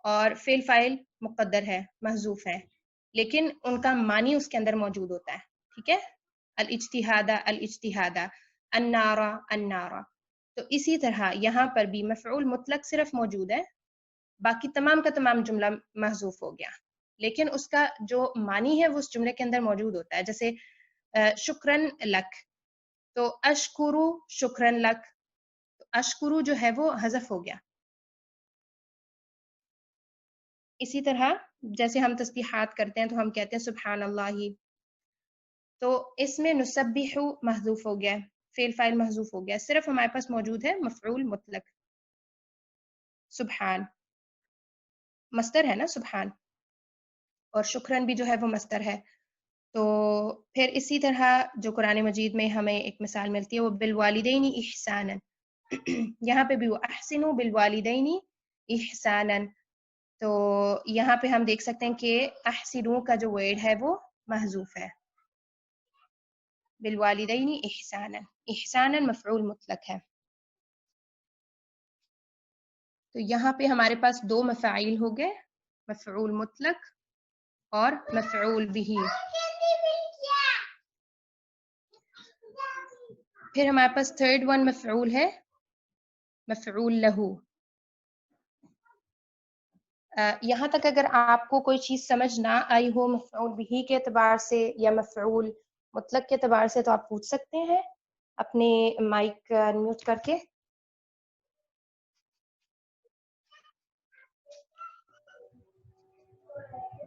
[SPEAKER 1] اور فعل فاعل مقدر ہے، محذوف ہے، لیکن ان کا معنی اس کے اندر موجود ہوتا ہے. ٹھیک ہے، الاجتہاد الاجتہاد، النار النار. تو اسی طرح یہاں پر بھی مفعول مطلق صرف موجود ہے، باقی تمام کا تمام جملہ محذوف ہو گیا، لیکن اس کا جو معنی ہے وہ اس جملے کے اندر موجود ہوتا ہے. جیسے شکرن لک، تو اشکرو شکرن لک، تو اشکرو جو ہے وہ حذف ہو گیا. اسی طرح جیسے ہم تسبیحات کرتے ہیں تو ہم کہتے ہیں سبحان اللہ، تو اس میں نسبح محذوف ہو گیا، فعل فاعل محذوف ہو گیا، صرف ہمارے پاس موجود ہے مفعول مطلق. سبحان مصدر ہے نا سبحان، اور شکرن بھی جو ہے وہ مصدر ہے. تو پھر اسی طرح جو قرآن مجید میں ہمیں ایک مثال ملتی ہے وہ بالوالدین احسانا، یہاں پہ بھی وہ احسنوا بالوالدین احسانا. تو یہاں پہ ہم دیکھ سکتے ہیں کہ احسنوا کا جو ورڈ ہے وہ محذوف ہے. بالوالدین احسانا، احسانا مفعول مطلق ہے. تو یہاں پہ ہمارے پاس 2 مفاعیل ہو گئے، مفعول مطلق اور مفعول بہ. پھر ہمارے پاس 3rd ون مفعول ہے مفعول لہو. یہاں تک اگر آپ کو کوئی چیز سمجھ نہ آئی ہو مفعول بہ کے اعتبار سے یا مفعول مطلق کے اعتبار سے تو آپ پوچھ سکتے ہیں اپنے مائک میوٹ کر کے.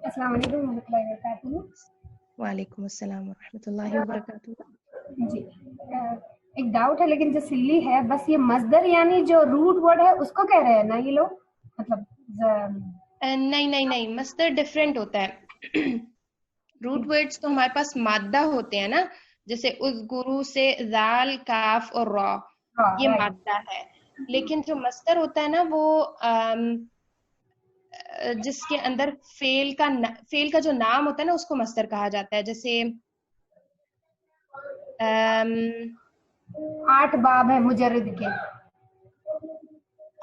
[SPEAKER 2] السلام علیکم ورحمۃ اللہ وبرکاتہ.
[SPEAKER 1] وعلیکم السلام ورحمۃ اللہ وبرکاتہ.
[SPEAKER 2] جی ایک ڈاؤٹ ہے لیکن جو سلی ہے بس، یہ مصدر یعنی جو روٹ ورڈ ہے اس کو کہہ رہے ہیں نا یہ لوگ، مطلب
[SPEAKER 1] نہیں نہیں نہیں، مصدر ڈفرینٹ ہوتا ہے. روٹ ورڈز تو ہمارے پاس مادہ ہوتے ہیں نا، جیسے اذکروا سے ذال کاف اور را، یہ مادہ ہے. لیکن جو مصدر ہوتا ہے نا وہ جس کے اندر فعل کا جو نام ہوتا ہے نا اس کو مصدر کہا جاتا ہے. جیسے
[SPEAKER 2] 8 باب ہے مجرد کے،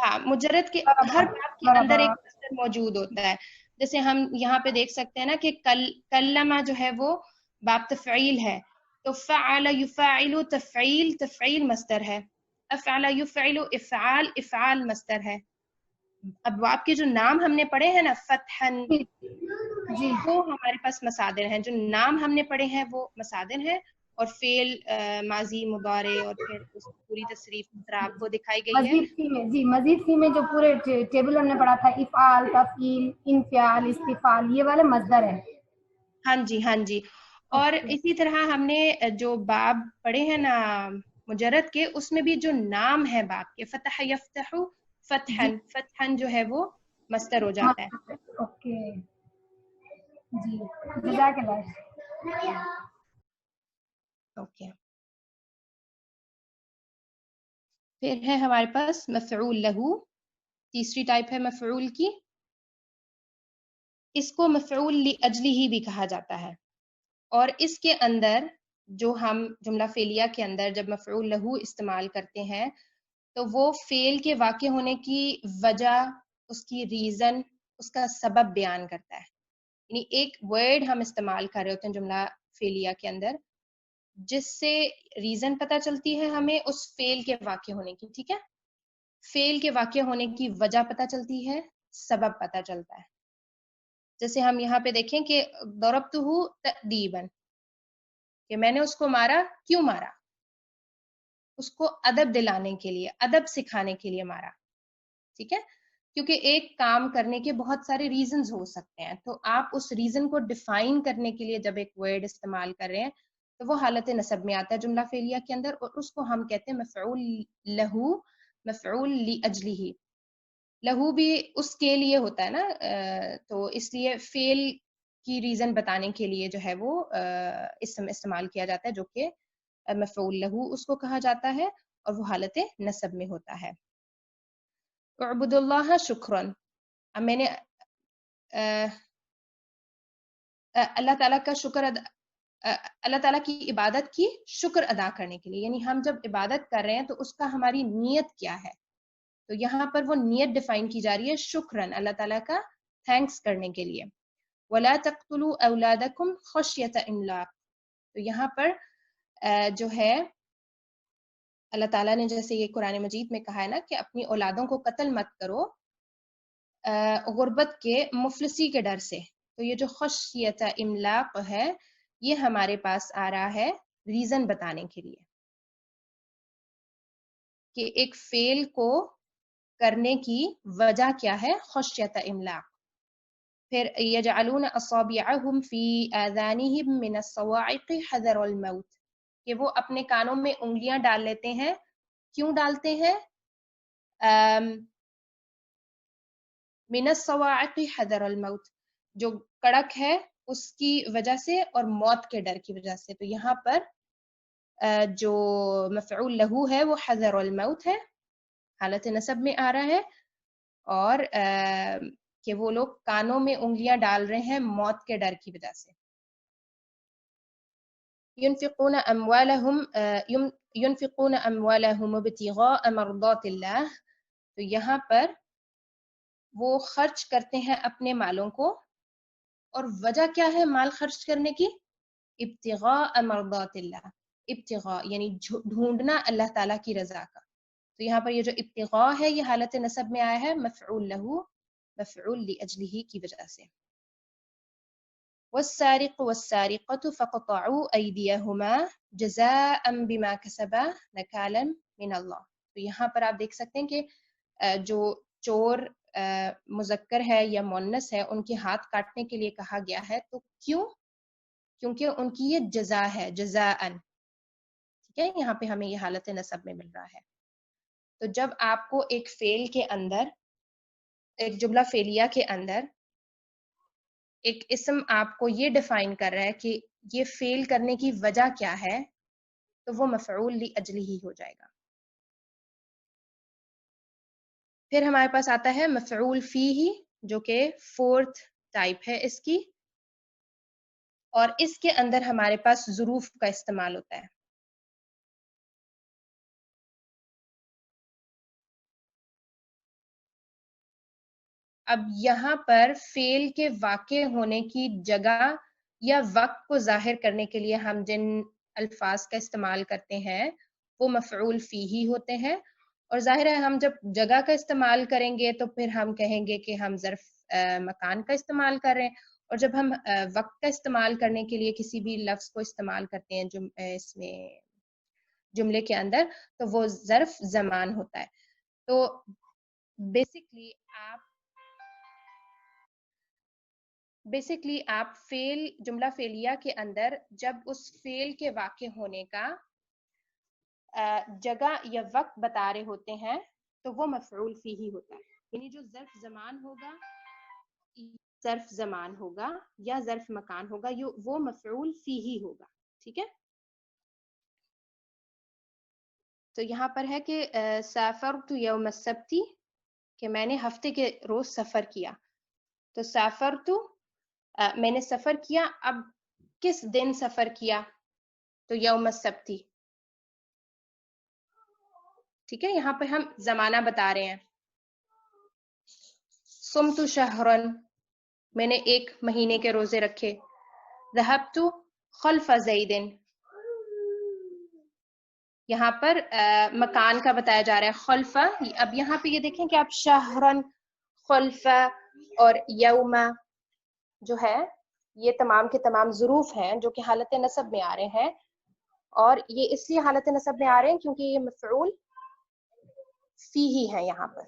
[SPEAKER 1] ہاں مجرد کے ہر باب کے اندر ایک مصدر موجود ہوتا ہے. جیسے ہم یہاں پہ دیکھ سکتے ہیں نا کہ کلمہ جو ہے وہ باب تفعیل ہے، تو فعل یفعل تفعیل، تفعیل مصدر ہے. افعل یفعل افعال، افعال مصدر ہے. اب آپ کے جو نام ہم نے پڑھے ہیں نا فتحن،
[SPEAKER 2] جی
[SPEAKER 1] وہ ہمارے پاس مصادر ہیں. جو نام ہم نے پڑھے ہیں وہ مصادر ہیں، اور فعل ماضی مضارع اور پھر اس پوری تصریف آپ کو دکھائی گئی ہے.
[SPEAKER 2] مزید فی میں جو پورے ٹیبل ہم نے پڑھا تھا، افعال، تفعیل، انفعال، استفعال، یہ والے مصدر ہیں.
[SPEAKER 1] ہاں جی ہاں جی. اور اسی طرح ہم نے جو باب پڑھے ہیں نا مجرد کے، اس میں بھی جو نام ہے باب کے، فتح یفتح فتحن، فتحن جو ہے وہ مصدر ہو جاتا ہے.
[SPEAKER 2] اوکے جی، جزاک اللہ.
[SPEAKER 1] اوکے. پھر ہے ہمارے پاس مفعول لہو، تیسری ٹائپ ہے مفعول کی. اس کو مفعول لاجلہ بھی کہا جاتا ہے. اور اس کے اندر جو ہم جملہ فعلیہ کے اندر جب مفعول لہو استعمال کرتے ہیں تو وہ فعل کے واقع ہونے کی وجہ، اس کی ریزن، اس کا سبب بیان کرتا ہے. یعنی ایک ورڈ ہم استعمال کر رہے ہوتے ہیں جملہ فعلیہ کے اندر، جس سے ریزن پتہ چلتی ہے ہمیں اس فعل کے واقع ہونے کی. ٹھیک ہے، فعل کے واقع ہونے کی وجہ پتہ چلتی ہے، سبب پتہ چلتا ہے. جیسے ہم یہاں پہ دیکھیں کہ ضربتہ تأدیبا، کہ میں نے اس کو مارا. کیوں مارا؟ اس کو ادب دلانے کے لیے، ادب سکھانے کے لیے مارا. ٹھیک ہے، کیونکہ ایک کام کرنے کے بہت سارے ریزنز ہو سکتے ہیں، تو آپ اس ریزن کو ڈیفائن کرنے کے لیے جب ایک ورڈ استعمال کر رہے ہیں تو وہ حالت نصب میں آتا ہے جملہ فعلیہ کے اندر، اور اس کو ہم کہتے ہیں مفعول لہو، مفعول لاجلہ. لہو بھی اس کے لیے ہوتا ہے نا، تو اس لیے فعل کی ریزن بتانے کے لیے جو ہے وہ اسم استعمال کیا جاتا ہے، جو کہ مفعول لہو اس کو کہا جاتا ہے، اور وہ حالت نصب میں ہوتا ہے. اعبد اللہ شکرن، اب میں نے اللہ تعالیٰ کا شکر اللہ تعالیٰ کی عبادت کی شکر ادا کرنے کے لیے. یعنی ہم جب عبادت کر رہے ہیں تو اس کا ہماری نیت کیا ہے، تو یہاں پر وہ نیت ڈیفائن کی جا رہی ہے شکرن، اللہ تعالیٰ کا تھینکس کرنے کے لیے. وَلَا تَقْتُلُوا أَوْلَادَكُمْ خَشْيَةَ إِمْلَاقٍ، تو یہاں پر جو ہے اللہ تعالیٰ نے جیسے یہ قرآن مجید میں کہا ہے نا کہ اپنی اولادوں کو قتل مت کرو غربت کے، مفلسی کے ڈر سے. تو یہ جو خشیت املاق ہے یہ ہمارے پاس آ رہا ہے ریزن بتانے کے لیے کہ ایک فعل کو کرنے کی وجہ کیا ہے، خشیت املاق. پھر یجعلون اصابعهم فی آذانہم من الصواعق حذر الموت، کہ وہ اپنے کانوں میں انگلیاں ڈال لیتے ہیں. کیوں ڈالتے ہیں؟ من الصواعق حذر الموت، جو کڑک ہے اس کی وجہ سے اور موت کے ڈر کی وجہ سے. تو یہاں پر جو مفعول لہو ہے وہ حذر الموت ہے، حالت نصب میں آ رہا ہے، اور کہ وہ لوگ کانوں میں انگلیاں ڈال رہے ہیں موت کے ڈر کی وجہ سے. ينفقون اموالهم ابتغاء مرضات اللہ، تو یہاں پر وہ خرچ کرتے ہیں اپنے مالوں کو، اور وجہ کیا ہے مال خرچ کرنے کی؟ ابتغاء مرضات اللہ، ابتغاء یعنی ڈھونڈنا اللہ تعالیٰ کی رضا کا. تو یہاں پر یہ جو ابتغاء ہے یہ حالت نصب میں آیا ہے مفعول لہو، مفعول لاجلہ کی وجہ سے. والسارق والسارقة فقطعوا أيديهما جزاء بما كسبا نكالا من اللہ. تو یہاں پر آپ دیکھ سکتے ہیں کہ جو چور مذکر ہے یا مؤنث ہے ان کے ہاتھ کاٹنے کے لیے کہا گیا ہے. تو کیوں؟ کیونکہ ان کی یہ جزا ہے، جزاءً. ٹھیک ہے، یہاں پہ ہمیں یہ حالت نصب میں مل رہا ہے. تو جب آپ کو ایک فعل کے اندر، ایک جملہ فعلیہ کے اندر ایک اسم آپ کو یہ ڈیفائن کر رہا ہے کہ یہ فعل کرنے کی وجہ کیا ہے، تو وہ مفعول لاجلہ ہی ہو جائے گا. پھر ہمارے پاس آتا ہے مفعول فیہ، جو کہ فورتھ ٹائپ ہے اس کی، اور اس کے اندر ہمارے پاس ظروف کا استعمال ہوتا ہے. اب یہاں پر فعل کے واقع ہونے کی جگہ یا وقت کو ظاہر کرنے کے لیے ہم جن الفاظ کا استعمال کرتے ہیں وہ مفعول فیہ ہوتے ہیں. اور ظاہر ہے ہم جب جگہ کا استعمال کریں گے تو پھر ہم کہیں گے کہ ہم ظرف مکان کا استعمال کر رہے ہیں، اور جب ہم وقت کا استعمال کرنے کے لیے کسی بھی لفظ کو استعمال کرتے ہیں اس میں جملے کے اندر تو وہ ظرف زمان ہوتا ہے. تو بیسکلی آپ فعل جملہ فعلیہ کے اندر جب اس فعل کے واقع ہونے کا جگہ یا وقت بتا رہے ہوتے ہیں تو وہ مفعول فیہ ہوتا ہے. یعنی جو ظرف زمان ہوگا یا ظرف مکان ہوگا وہ مفعول فیہ ہوگا. ٹھیک ہے. تو یہاں پر ہے کہ سافرت یوم السبت کہ میں نے ہفتے کے روز سفر کیا. تو سافرت میں نے سفر کیا. اب کس دن سفر کیا؟ تو یوم السبت. ٹھیک ہے. یہاں پہ ہم زمانہ بتا رہے ہیں. صمت شہرا میں نے ایک مہینے کے روزے رکھے. ذهبت خلف زید یہاں پر مکان کا بتایا جا رہا ہے خلف. اب یہاں پہ یہ دیکھیں کہ آپ شہرن خلف اور یوم جو ہے یہ تمام کے تمام ظروف ہیں جو کہ حالت نصب میں آ رہے ہیں. اور یہ اس لیے حالت نصب میں آ رہے ہیں کیونکہ یہ مفعول فیہ ہے. یہاں پر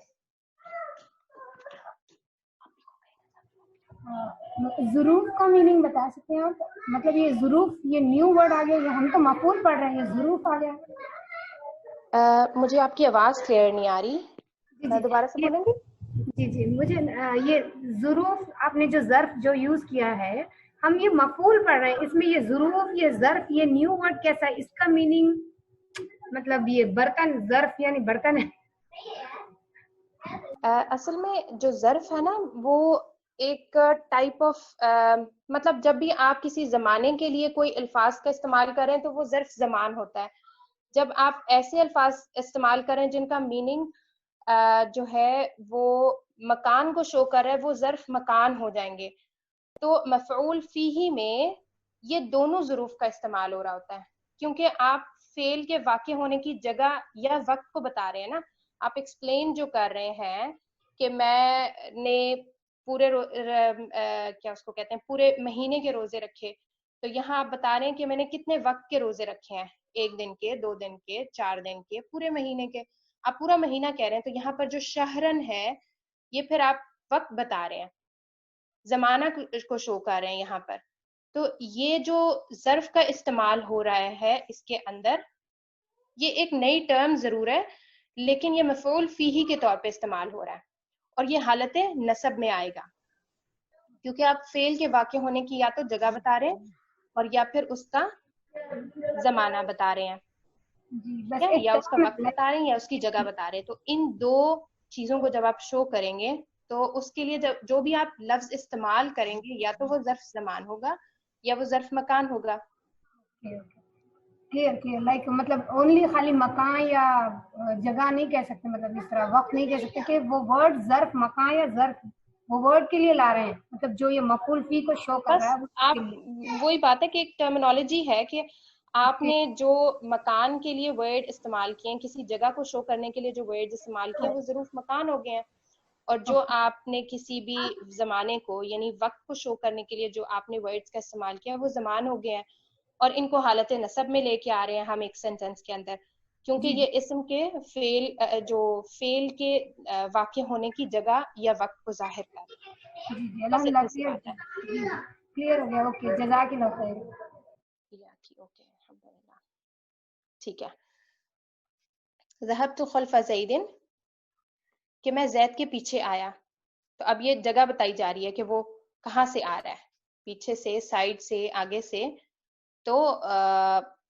[SPEAKER 2] ظروف کا میننگ بتا سکتے ہیں آپ؟ مطلب یہ ظروف یہ نیو ورڈ آ گیا, یہ ہم تو مفعول پڑھ رہے ہیں, ظروف آ گیا.
[SPEAKER 1] مجھے آپ کی آواز کلیئر نہیں آ رہی, دوبارہ سے بولیں گے؟
[SPEAKER 2] جی مجھے یہ ظروف آپ نے جو ظرف جو یوز کیا ہے ہم یہ مفعول پڑھ رہے ہیں, اس میں یہ ظروف یہ ظرف یہ نیو ورڈ کیسا ہے, اس کا میننگ مطلب یہ برتن ظرف یعنی برتن ہے.
[SPEAKER 1] اصل میں جو ظرف ہے نا وہ ایک ٹائپ آف مطلب جب بھی آپ کسی زمانے کے لیے کوئی الفاظ کا استعمال کریں تو وہ ظرف زمان ہوتا ہے. جب آپ ایسے الفاظ استعمال کریں جن کا میننگ جو ہے وہ مکان کو شو کر رہا ہے وہ ظرف مکان ہو جائیں گے. تو مفعول فیہ میں یہ دونوں ظروف کا استعمال ہو رہا ہوتا ہے کیونکہ آپ فعل کے واقع ہونے کی جگہ یا وقت کو بتا رہے ہیں نا. آپ ایکسپلین جو کر رہے ہیں کہ میں نے پورے کیا اس کو کہتے ہیں پورے مہینے کے روزے رکھے. تو یہاں آپ بتا رہے ہیں کہ میں نے کتنے وقت کے روزے رکھے ہیں, 1 دن کے, 2 دن کے, 4 دن کے, پورے مہینے کے. آپ پورا مہینہ کہہ رہے ہیں. تو یہاں پر جو شہرن ہے یہ پھر آپ وقت بتا رہے ہیں, زمانہ کو شو کر رہے ہیں یہاں پر. تو یہ جو ظرف کا استعمال ہو رہا ہے اس کے اندر یہ ایک نئی ٹرم ضرور ہے لیکن یہ مفعول فیہ کے طور پہ استعمال ہو رہا ہے اور یہ حالت نصب میں آئے گا کیونکہ آپ فعل کے واقع ہونے کی یا تو جگہ بتا رہے ہیں اور یا پھر اس کا زمانہ بتا رہے ہیں یا اس کا وقت بتا رہے ہیں یا اس کی جگہ بتا رہے ہیں. تو ان دو چیزوں کو جب آپ شو کریں گے تو اس کے لیے جو بھی آپ لفظ استعمال کریں گے یا تو وہ ظرف زمان ہوگا یا وہ ظرف مکان ہوگا.
[SPEAKER 2] کلیئر لائک مطلب اونلی خالی مکان یا جگہ نہیں کہہ سکتے, مطلب اس طرح وقت نہیں کہہ سکتے کہ وہ ورڈ ظرف مکان یا ظرف وہ ورڈ کے لیے لا رہے ہیں, مطلب جو یہ مفعول فی کو شو کر رہا ہے.
[SPEAKER 1] بس آپ وہی بات ہے کہ ایک ٹرمینالوجی ہے کہ آپ نے جو مکان کے لیے ورڈ استعمال کیے ہیں, کسی جگہ کو شو کرنے کے لیے جو ورڈ استعمال کیے وہ ظروف مکان ہو گئے ہیں, اور جو آپ نے کسی بھی زمانے کو یعنی وقت کو شو کرنے کے لیے جو آپ نے ورڈز کا استعمال کیا وہ زمان ہو گئے ہیں, اور ان کو حالت نصب میں لے کے آ رہے ہیں ہم ایک سینٹینس کے اندر کیونکہ یہ اسم کے فعل کے واقع ہونے کی جگہ یا وقت کو ظاہر کر رہے ہیں.
[SPEAKER 2] کلیئر ہو گیا. اوکے, جزاک اللہ خیر.
[SPEAKER 1] ٹھیک ہے. ذهبت خلف زید کہ میں زید کے پیچھے آیا. تو اب یہ جگہ بتائی جا رہی ہے کہ وہ کہاں سے آ رہا ہے, پیچھے سے, سائڈ سے, آگے سے. تو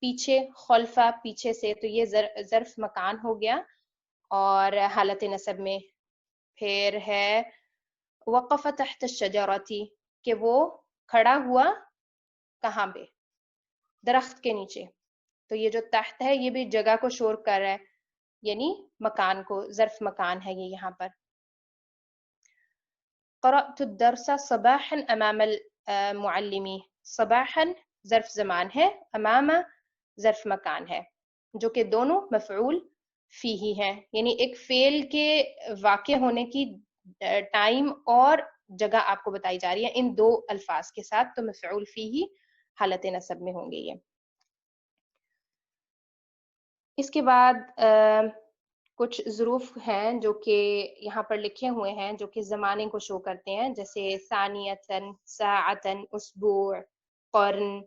[SPEAKER 1] پیچھے, خلفہ پیچھے سے, تو یہ ظرف مکان ہو گیا اور حالت نصب میں. پھر ہے وقف تحت الشجرۃ کہ وہ کھڑا ہوا کہاں پہ, درخت کے نیچے. تو یہ جو تحت ہے یہ بھی جگہ کو شور کر رہا ہے یعنی مکان کو, ظرف مکان ہے یہ یہاں پر. قرأت الدرس صباحا امام المعلم, صباحا ظرف زمان ہے, امام ظرف مکان ہے, جو کہ دونوں مفعول فیہ ہیں, یعنی ایک فعل کے واقع ہونے کی ٹائم اور جگہ آپ کو بتائی جا رہی ہے ان دو الفاظ کے ساتھ، تو مفعول فیہ حالت نصب میں ہوں گے یہ. اس کے بعد کچھ ظروف ہیں جو کہ یہاں پر لکھے ہوئے ہیں جو کہ زمانے کو شو کرتے ہیں، جیسے ثانیتاً، ساعتاً، اسبوع، قرن،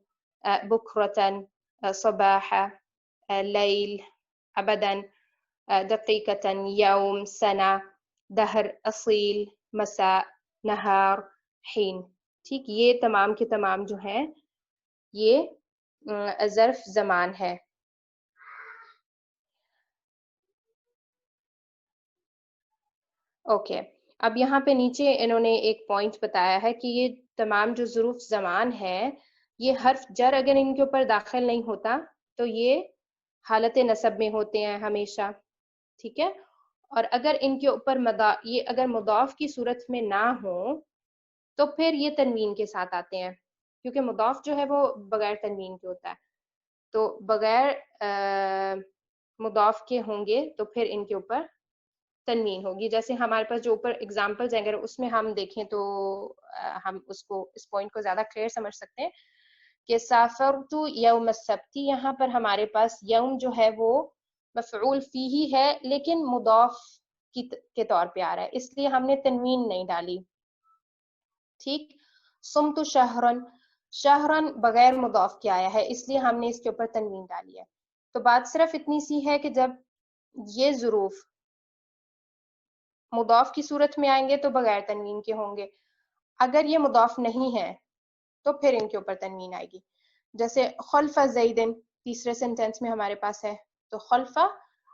[SPEAKER 1] بکرتاً، صباحا، لیل، ابداً، دقیقتاً، یوم، سنہ، دہر، اصیل، مساء، نہار، حین. ٹھیک، یہ تمام کے تمام جو ہیں یہ ظرف زمان ہے. اوکے، اب یہاں پہ نیچے انہوں نے ایک پوائنٹ بتایا ہے کہ یہ تمام جو ظروف زمان ہے یہ حرف جر اگر ان کے اوپر داخل نہیں ہوتا تو یہ حالت نصب میں ہوتے ہیں ہمیشہ. ٹھیک ہے، اور اگر ان کے اوپر یہ اگر مضاف کی صورت میں نہ ہو تو پھر یہ تنوین کے ساتھ آتے ہیں، کیونکہ مضاف جو ہے وہ بغیر تنوین کے ہوتا ہے. تو بغیر مضاف کے ہوں گے تو پھر ان کے اوپر تنوین ہوگی. جیسے ہمارے پاس جو اوپر اگزامپلز ہیں اگر اس میں ہم دیکھیں تو ہم اس پوائنٹ کو زیادہ کلیئر سمجھ سکتے ہیں کہ سافرت یوم السبت، یہاں پر ہمارے پاس یوم جو ہے وہ مفعول فیہ ہے لیکن مضاف کے طور پہ آ رہا ہے، اس لیے ہم نے تنوین نہیں ڈالی. ٹھیک، صمت شہرن، شہرن بغیر مضاف کے آیا ہے اس لیے ہم نے اس کے اوپر تنوین ڈالی ہے. تو بات صرف اتنی سی ہے کہ جب یہ ظروف مضاف کی صورت میں آئیں گے تو بغیر تنوین کے ہوں گے، اگر یہ مضاف نہیں ہے تو پھر ان کے اوپر تنوین آئے گی. جیسے خلف زیدن تیسرے سینٹینس میں ہمارے پاس ہے، تو خلفہ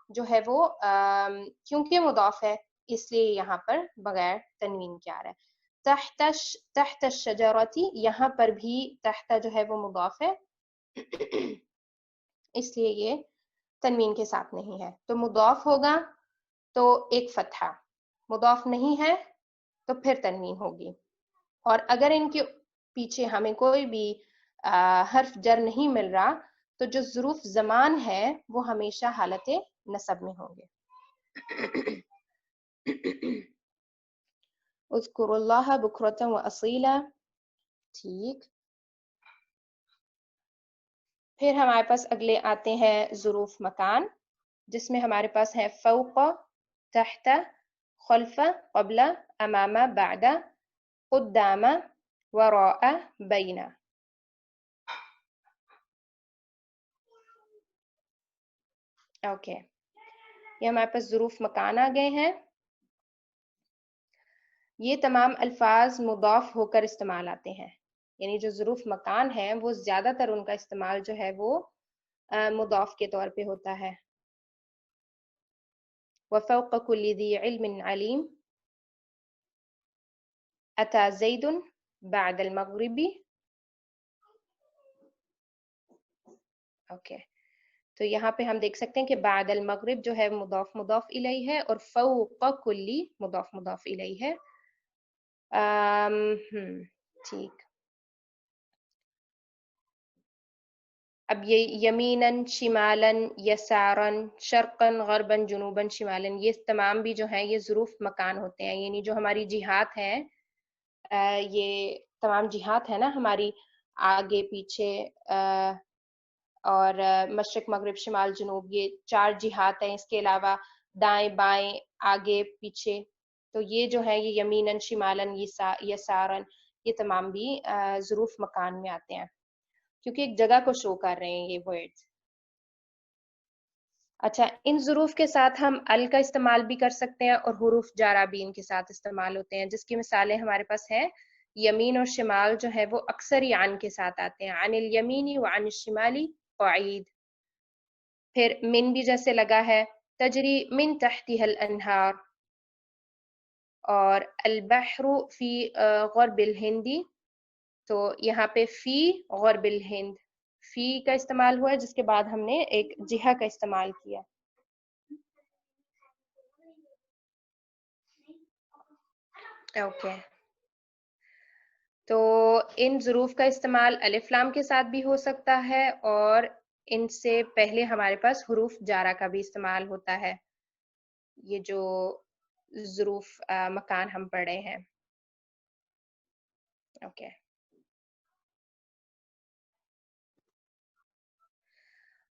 [SPEAKER 1] جو ہے وہ کیونکہ مضاف ہے اس لیے یہاں پر بغیر تنوین کے آ رہا ہے. تحت الشجرۃ، یہاں پر بھی تحت جو ہے وہ مضاف ہے اس لیے یہ تنوین کے ساتھ نہیں ہے. تو مضاف ہوگا تو ایک فتحہ، مضاف نہیں ہے تو پھر تنوین ہوگی. اور اگر ان کے پیچھے ہمیں کوئی بھی حرف جر نہیں مل رہا تو جو ظروف زمان ہے وہ ہمیشہ حالت نصب میں ہوں گے. اذکر اللہ بکرۃ و اصیلا. ٹھیک، پھر ہمارے پاس اگلے آتے ہیں ظروف مکان، جس میں ہمارے پاس ہے فوق، تحت، خلف، قبل، امام، بعد، قدام، وراء، بین. اوکے، یہ ہمارے پاس ظروف مکان آ گئے ہیں. یہ تمام الفاظ مضاف ہو کر استعمال آتے ہیں، یعنی جو ظروف مکان ہیں وہ زیادہ تر ان کا استعمال جو ہے وہ مضاف کے طور پہ ہوتا ہے. وفوق كل ذي علم عليم، أتى زيد بعد المغرب. اوکے، تو یہاں پہ ہم دیکھ سکتے ہیں کہ بعد المغرب جو ہے مضاف مضاف الیہ ہے اور فوق کلی مضاف مضاف الیہ ہے. ٹھیک، اب یہ یمیناً، شمالاً، یساراً، شرقاً، غرباً، جنوباً، شمالاً، یہ تمام بھی جو ہیں یہ ظروف مکان ہوتے ہیں. یعنی جو ہماری جہات ہیں یہ تمام جہات ہے نا ہماری، آگے پیچھے اور مشرق مغرب شمال جنوب، یہ 4 جہات ہیں. اس کے علاوہ دائیں بائیں آگے پیچھے، تو یہ جو ہے یہ یمیناً، شمالاً، یساراً، یہ تمام بھی ظروف مکان میں آتے ہیں کیونکہ ایک جگہ کو شو کر رہے ہیں یہ ورڈز. اچھا، ان ظروف کے ساتھ ہم ال کا استعمال بھی کر سکتے ہیں اور حروف جارہ بھی ان کے ساتھ استعمال ہوتے ہیں، جس کی مثالیں ہمارے پاس ہیں. یمین اور شمال جو ہے وہ اکثر ہی عن کے ساتھ آتے ہیں، عن الیمینی وعن الشمالی قعید. پھر من بھی جیسے لگا ہے، تجری من تحتها الانہار. اور البحر فی غرب الہندی، تو یہاں پہ فی غرب الہند فی کا استعمال ہوا ہے جس کے بعد ہم نے ایک جہہ کا استعمال کیا. اوکے، تو ان ظروف کا استعمال الف لام کے ساتھ بھی ہو سکتا ہے اور ان سے پہلے ہمارے پاس حروف جارہ کا بھی استعمال ہوتا ہے، یہ جو ظروف مکان ہم پڑھے ہیں. اوکے.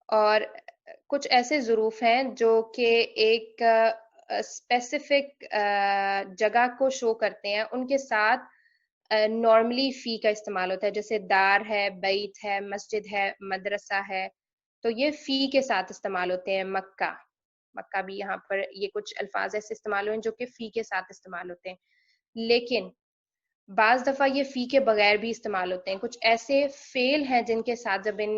[SPEAKER 1] اور کچھ ایسے ظروف ہیں جو کہ ایک اسپیسیفک جگہ کو شو کرتے ہیں، ان کے ساتھ نارملی فی کا استعمال ہوتا ہے، جیسے دار ہے، بیت ہے، مسجد ہے، مدرسہ ہے، تو یہ فی کے ساتھ استعمال ہوتے ہیں. مکہ، مکہ بھی یہاں پر یہ کچھ الفاظ ایسے استعمال ہوئے ہیں جو کہ فی کے ساتھ استعمال ہوتے ہیں. لیکن بعض دفعہ یہ فی کے بغیر بھی استعمال ہوتے ہیں. کچھ ایسے فعل ہیں جن کے ساتھ جب ان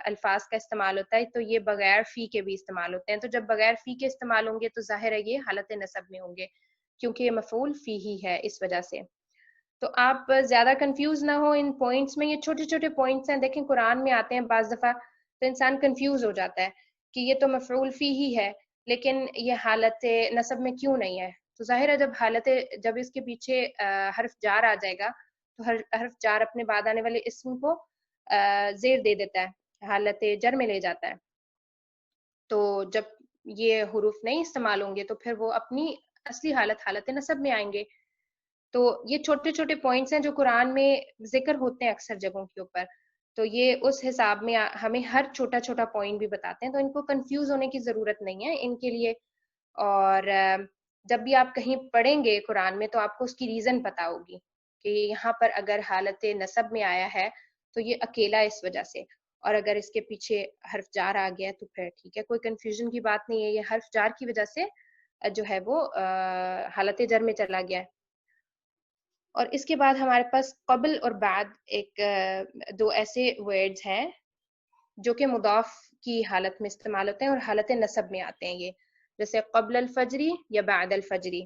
[SPEAKER 1] الفاظ کا استعمال ہوتا ہے تو یہ بغیر فی کے بھی استعمال ہوتے ہیں. تو جب بغیر فی کے استعمال ہوں گے تو ظاہر ہے یہ حالت نصب میں ہوں گے، کیونکہ یہ مفعول فی ہی ہے اس وجہ سے. تو آپ زیادہ کنفیوز نہ ہو ان پوائنٹس میں، یہ چھوٹے چھوٹے پوائنٹس ہیں. دیکھیں قرآن میں آتے ہیں بعض دفعہ تو انسان کنفیوز ہو جاتا ہے کہ یہ تو مفعول فی ہی ہے لیکن یہ حالت نصب میں کیوں نہیں ہے. تو ظاہر ہے جب اس کے پیچھے حرف جار آ جائے گا تو حرف جار اپنے بعد آنے والے اسم کو زیر دے دیتا ہے، حالت جر میں لے جاتا ہے. تو جب یہ حروف نہیں استعمال ہوں گے تو پھر وہ اپنی اصلی حالت نصب میں آئیں گے. تو یہ چھوٹے چھوٹے پوائنٹس ہیں جو قرآن میں ذکر ہوتے ہیں اکثر جگہوں کے اوپر، تو یہ اس حساب میں ہمیں ہر چھوٹا چھوٹا پوائنٹ بھی بتاتے ہیں، تو ان کو کنفیوز ہونے کی ضرورت نہیں ہے ان کے لیے. اور جب بھی آپ کہیں پڑھیں گے قرآن میں تو آپ کو اس کی ریزن پتا ہوگی کہ یہاں پر اگر حالت نصب میں آیا ہے تو یہ اکیلا اس وجہ سے، اور اگر اس کے پیچھے حرف جار آ گیا تو پھر ٹھیک ہے، کوئی کنفیوژن کی بات نہیں ہے، یہ حرف جار کی وجہ سے جو ہے وہ حالت جر میں چلا گیا ہے. اور اس کے بعد ہمارے پاس قبل اور بعد ایک دو ایسے ورڈز ہیں جو کہ مضاف کی حالت میں استعمال ہوتے ہیں اور حالت نصب میں آتے ہیں، یہ جیسے قبل الفجری یا بعد الفجری.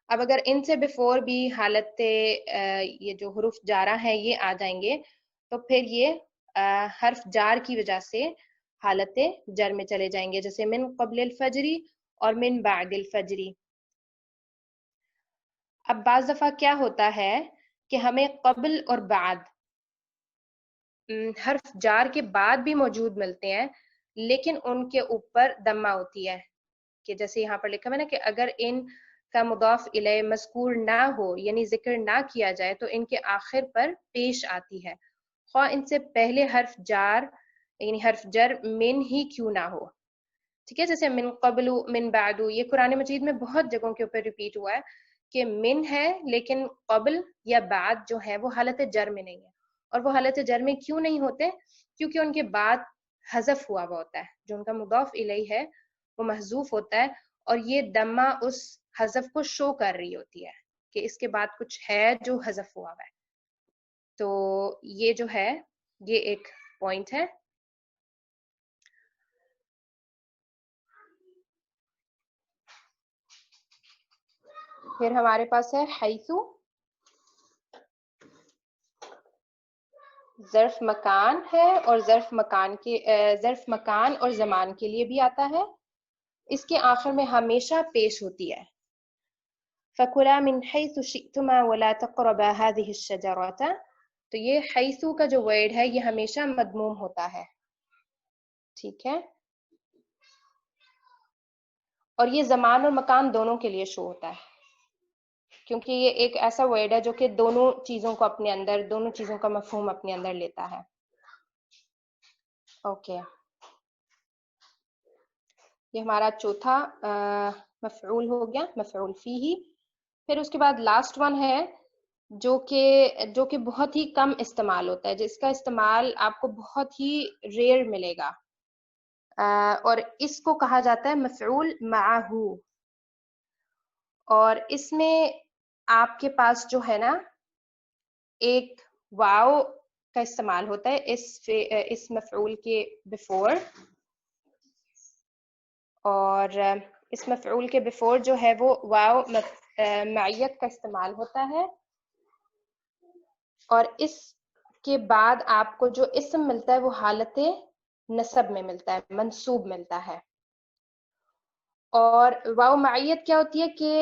[SPEAKER 1] اب اگر ان سے بیفور بھی حالت یہ جو حروف جارہ ہیں یہ آ جائیں گے تو پھر یہ حرف جار کی وجہ سے حالت جر میں چلے جائیں گے، جیسے من قبل الفجری اور من بعد الفجری. اب بعض دفعہ کیا ہوتا ہے کہ ہمیں قبل اور بعد حرف جار کے بعد بھی موجود ملتے ہیں لیکن ان کے اوپر دمہ ہوتی ہے، کہ جیسے یہاں پر لکھا ہے نا کہ اگر ان کا مضاف الیہ مذکور نہ ہو یعنی ذکر نہ کیا جائے تو ان کے آخر پر پیش آتی ہے، خواہ ان سے پہلے حرف جار یعنی حرف جر من ہی کیوں نہ ہو. ٹھیک ہے، جیسے من قبل، من بعد، یہ قرآن مجید میں بہت جگہوں کے اوپر ریپیٹ ہوا ہے کہ من ہے لیکن قبل یا بعد جو ہے وہ حالت جر میں نہیں ہے. اور وہ حالت جر میں کیوں نہیں ہوتے؟ کیونکہ ان کے بعد حذف ہوا ہوتا ہے، جو ان کا مضاف الیہ ہے وہ محذوف ہوتا ہے اور یہ دمہ اس حذف کو شو کر رہی ہوتی ہے کہ اس کے بعد کچھ ہے جو حذف ہوا ہے. تو یہ جو ہے یہ ایک پوائنٹ ہے. پھر ہمارے پاس ہے حیثو، ظرف مکان ہے اور ظرف مکان اور زمان کے لیے بھی آتا ہے. اس کے آخر میں ہمیشہ پیش ہوتی ہے. فَكُلَا مِنْ حَيْثُ شِئْتُمَا وَلَا تَقْرَبَا هَذِهِ الشَّجَرَةَ. تو یہ حیثو کا جو ورڈ ہے یہ ہمیشہ مضموم ہوتا ہے. ٹھیک ہے، اور یہ زمان اور مکان دونوں کے لیے شو ہوتا ہے کیونکہ یہ ایک ایسا ورڈ ہے جو کہ دونوں چیزوں کا مفہوم اپنے اندر لیتا ہے. اوکے، یہ ہمارا چوتھا مفعول ہو گیا، مفعول فیہ. پھر اس کے بعد لاسٹ ون ہے جو کہ بہت ہی کم استعمال ہوتا ہے، جس کا استعمال آپ کو بہت ہی ریئر ملے گا، اور اس کو کہا جاتا ہے مفعول معہ. اور اس میں آپ کے پاس جو ہے نا ایک واو کا استعمال ہوتا ہے اس مفعول کے بیفور، اور اس مفعول کے بیفور جو ہے وہ واو معیت کا استعمال ہوتا ہے، اور اس کے بعد آپ کو جو اسم ملتا ہے وہ حالت نصب میں ملتا ہے، منصوب ملتا ہے. اور واو معیت کیا ہوتی ہے کہ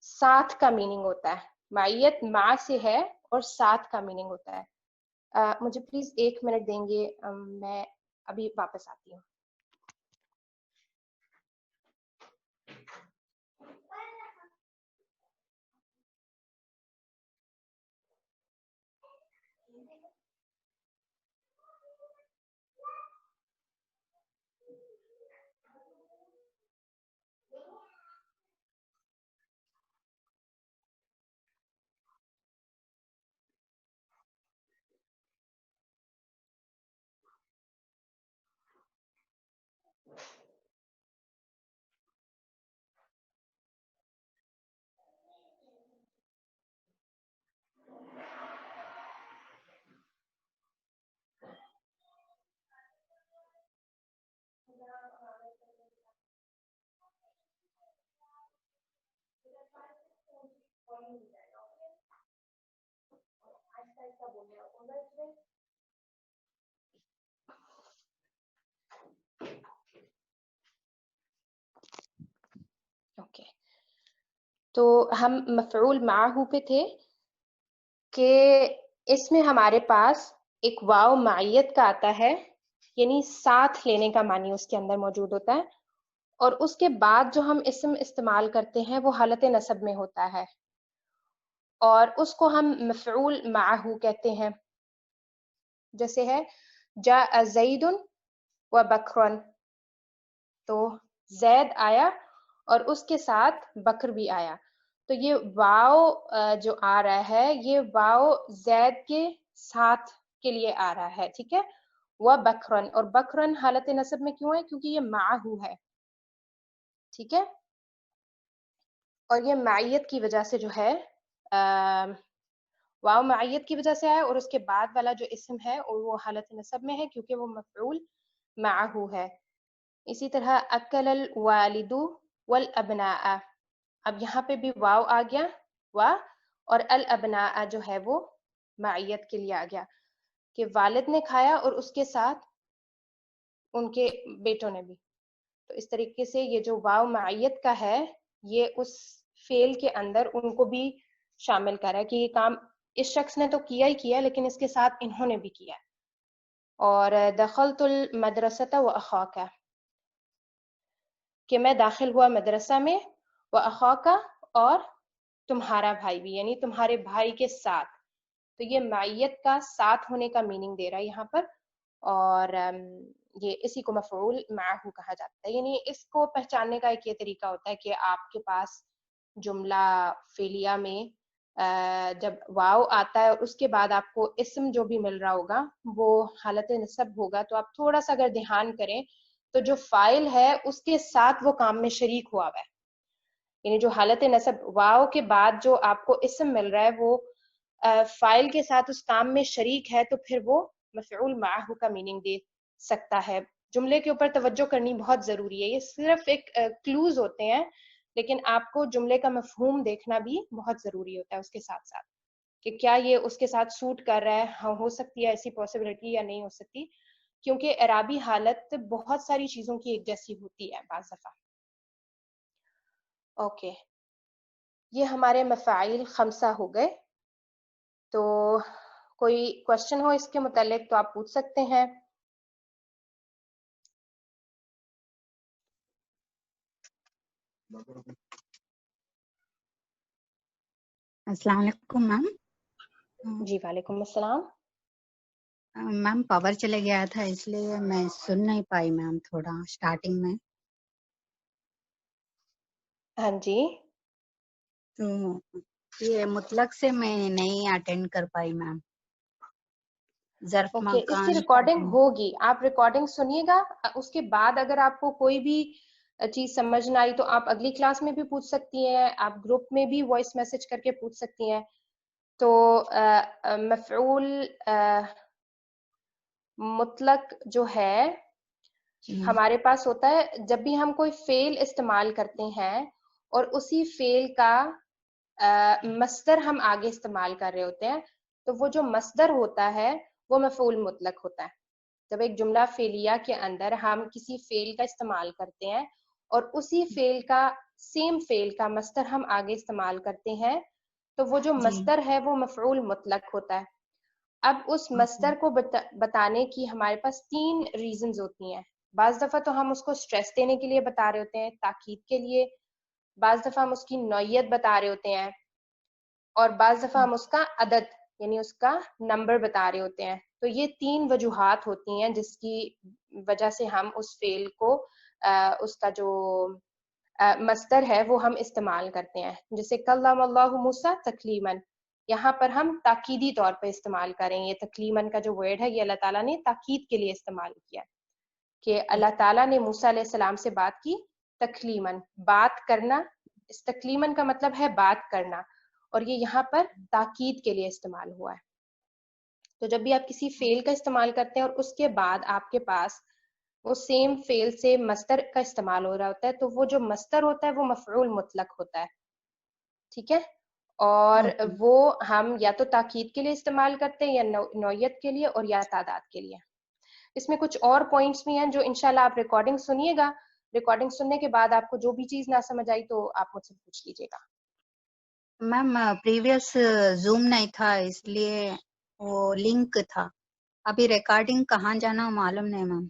[SPEAKER 1] ساتھ کا میننگ ہوتا ہے، معیت مع سے ہے اور ساتھ کا میننگ ہوتا ہے. مجھے پلیز 1 منٹ دیں گے، میں ابھی واپس آتی ہوں. تو ہم مفعول معہو پہ تھے کہ اس میں ہمارے پاس ایک واو معیت کا آتا ہے، یعنی ساتھ لینے کا معنی اس کے اندر موجود ہوتا ہے، اور اس کے بعد جو ہم اسم استعمال کرتے ہیں وہ حالت نصب میں ہوتا ہے، اور اس کو ہم مفعول معہو کہتے ہیں. جیسے ہے جاء زید و بکر، تو زید آیا اور اس کے ساتھ بکر بھی آیا. تو یہ واو جو آ رہا ہے یہ واو زید کے ساتھ کے لیے آ رہا ہے، ٹھیک ہے. و بکرن، اور بکرن حالت نصب میں کیوں ہے؟ کیونکہ یہ معہو ہے، ٹھیک ہے. اور یہ معیت کی وجہ سے جو ہے واو معیت کی وجہ سے آیا، اور اس کے بعد والا جو اسم ہے اور وہ حالت نصب میں ہے کیونکہ وہ مفعول معہو ہے. اسی طرح اکل الوالد والابناء، اب یہاں پہ بھی واو آ گیا اور الابناء جو ہے وہ معیت کے لیے آ گیا کہ والد نے کھایا اور اس کے ساتھ ان کے بیٹوں نے بھی. تو اس طریقے سے یہ جو واو معیت کا ہے یہ اس فعل کے اندر ان کو بھی شامل کر رہا ہے کہ یہ کام اس شخص نے تو کیا ہی کیا لیکن اس کے ساتھ انہوں نے بھی کیا. اور دخلت المدرسة واخاک، کہ میں داخل ہوا مدرسہ میں، واخاک، اور تمہارا بھائی بھی، یعنی تمہارے بھائی کے ساتھ. تو یہ معیت کا ساتھ ہونے کا میننگ دے رہا ہے یہاں پر، اور یہ اسی کو مفعول معہو کہا جاتا ہے. یعنی اس کو پہچاننے کا ایک یہ طریقہ ہوتا ہے کہ آپ کے پاس جملہ فعلیہ میں جب واو آتا ہے اور اس کے بعد آپ کو اسم جو بھی مل رہا ہوگا وہ حالت نصب ہوگا، تو آپ تھوڑا سا اگر دھیان کریں تو جو فاعل ہے اس کے ساتھ وہ کام میں شریک ہوا ہے. یعنی جو حالت نصب واو کے بعد جو آپ کو اسم مل رہا ہے وہ فاعل کے ساتھ اس کام میں شریک ہے، تو پھر وہ مفعول معہو کا میننگ دے سکتا ہے. جملے کے اوپر توجہ کرنی بہت ضروری ہے، یہ صرف ایک کلوز ہوتے ہیں، لیکن آپ کو جملے کا مفہوم دیکھنا بھی بہت ضروری ہوتا ہے اس کے ساتھ ساتھ کہ کیا یہ اس کے ساتھ سوٹ کر رہا ہے. ہاں ہو سکتی ہے ایسی پاسبلٹی یا نہیں ہو سکتی، کیونکہ اعرابی حالت بہت ساری چیزوں کی ایک جیسی ہوتی ہے بعض دفعہ. اوکے، یہ ہمارے مفاعیل خمسہ ہو گئے. تو کوئی کوشچن ہو اس کے متعلق تو آپ پوچھ سکتے ہیں.
[SPEAKER 3] السلام علیکم میم.
[SPEAKER 1] جی وعلیکم السلام.
[SPEAKER 3] میم پاور چلے گیا تھا اس لیے میں سن نہیں پائی میم تھوڑا اسٹارٹنگ میں.
[SPEAKER 1] ہاں جی،
[SPEAKER 3] تو یہ مطلق سے میں نہیں اٹینڈ کر پائی میم. ظرف
[SPEAKER 1] اوکے، اس کی
[SPEAKER 3] مکان
[SPEAKER 1] ریکارڈنگ ہوگی، آپ ریکارڈنگ سنیے گا. اس کے بعد اگر آپ کو کوئی بھی چیز سمجھ نہ آئی تو آپ اگلی کلاس میں بھی پوچھ سکتی ہیں، آپ گروپ میں بھی وائس میسج کر کے پوچھ سکتی ہیں. تو مفعول مطلق جو ہے ہمارے پاس ہوتا ہے جب بھی ہم کوئی فعل استعمال کرتے ہیں اور اسی فعل کا مصدر ہم آگے استعمال کر رہے ہوتے ہیں، تو وہ جو مصدر ہوتا ہے وہ مفعول مطلق ہوتا ہے. جب ایک جملہ فعلیہ کے اندر ہم کسی فعل کا استعمال کرتے ہیں اور اسی فعل کا سیم فعل کا مصدر ہم آگے استعمال کرتے ہیں تو وہ جو مصدر ہے وہ مفعول مطلق ہوتا ہے. اب اس مصدر کو بتانے کی ہمارے پاس 3 ریزنز ہوتی ہیں. بعض دفعہ تو ہم اس کو سٹریس دینے کے لیے بتا رہے ہوتے ہیں، تاکید کے لیے، بعض دفعہ ہم اس کی نوعیت بتا رہے ہوتے ہیں، اور بعض دفعہ ہم اس کا عدد یعنی اس کا نمبر بتا رہے ہوتے ہیں. تو یہ 3 وجوہات ہوتی ہیں جس کی وجہ سے ہم اس فعل کو اس کا جو مصدر ہے وہ ہم استعمال کرتے ہیں. جیسے کلم اللہ موسیٰ تکلیماً، یہاں پر ہم تاکیدی طور پہ استعمال کریں. یہ تکلیماً کا جو ورڈ ہے یہ اللہ تعالیٰ نے تاکید کے لیے استعمال کیا کہ اللہ تعالیٰ نے موسیٰ علیہ السلام سے بات کی تکلیماً، بات کرنا. اس تکلیماً کا مطلب ہے بات کرنا، اور یہ یہاں پر تاکید کے لیے استعمال ہوا ہے. تو جب بھی آپ کسی فعل کا استعمال کرتے ہیں اور اس کے بعد آپ کے پاس وہ سیم فعل سے مصدر کا استعمال ہو رہا ہوتا ہے تو وہ جو مصدر ہوتا ہے وہ مفعول مطلق ہوتا ہے، ٹھیک ہے. اور وہ ہم یا تو تاکید کے لیے استعمال کرتے ہیں یا نوعیت کے لیے اور یا تعداد کے لیے. اس میں کچھ اور پوائنٹس بھی ہیں جو انشاءاللہ آپ ریکارڈنگ سنیے گا. ریکارڈنگ سننے کے بعد آپ کو جو بھی چیز نہ سمجھ آئی تو آپ مجھ سے پوچھ لیجیے گا.
[SPEAKER 3] میم پریویس زوم نہیں تھا اس لیے وہ لنک تھا. ابھی ریکارڈنگ کہاں جانا معلوم نہیں میم.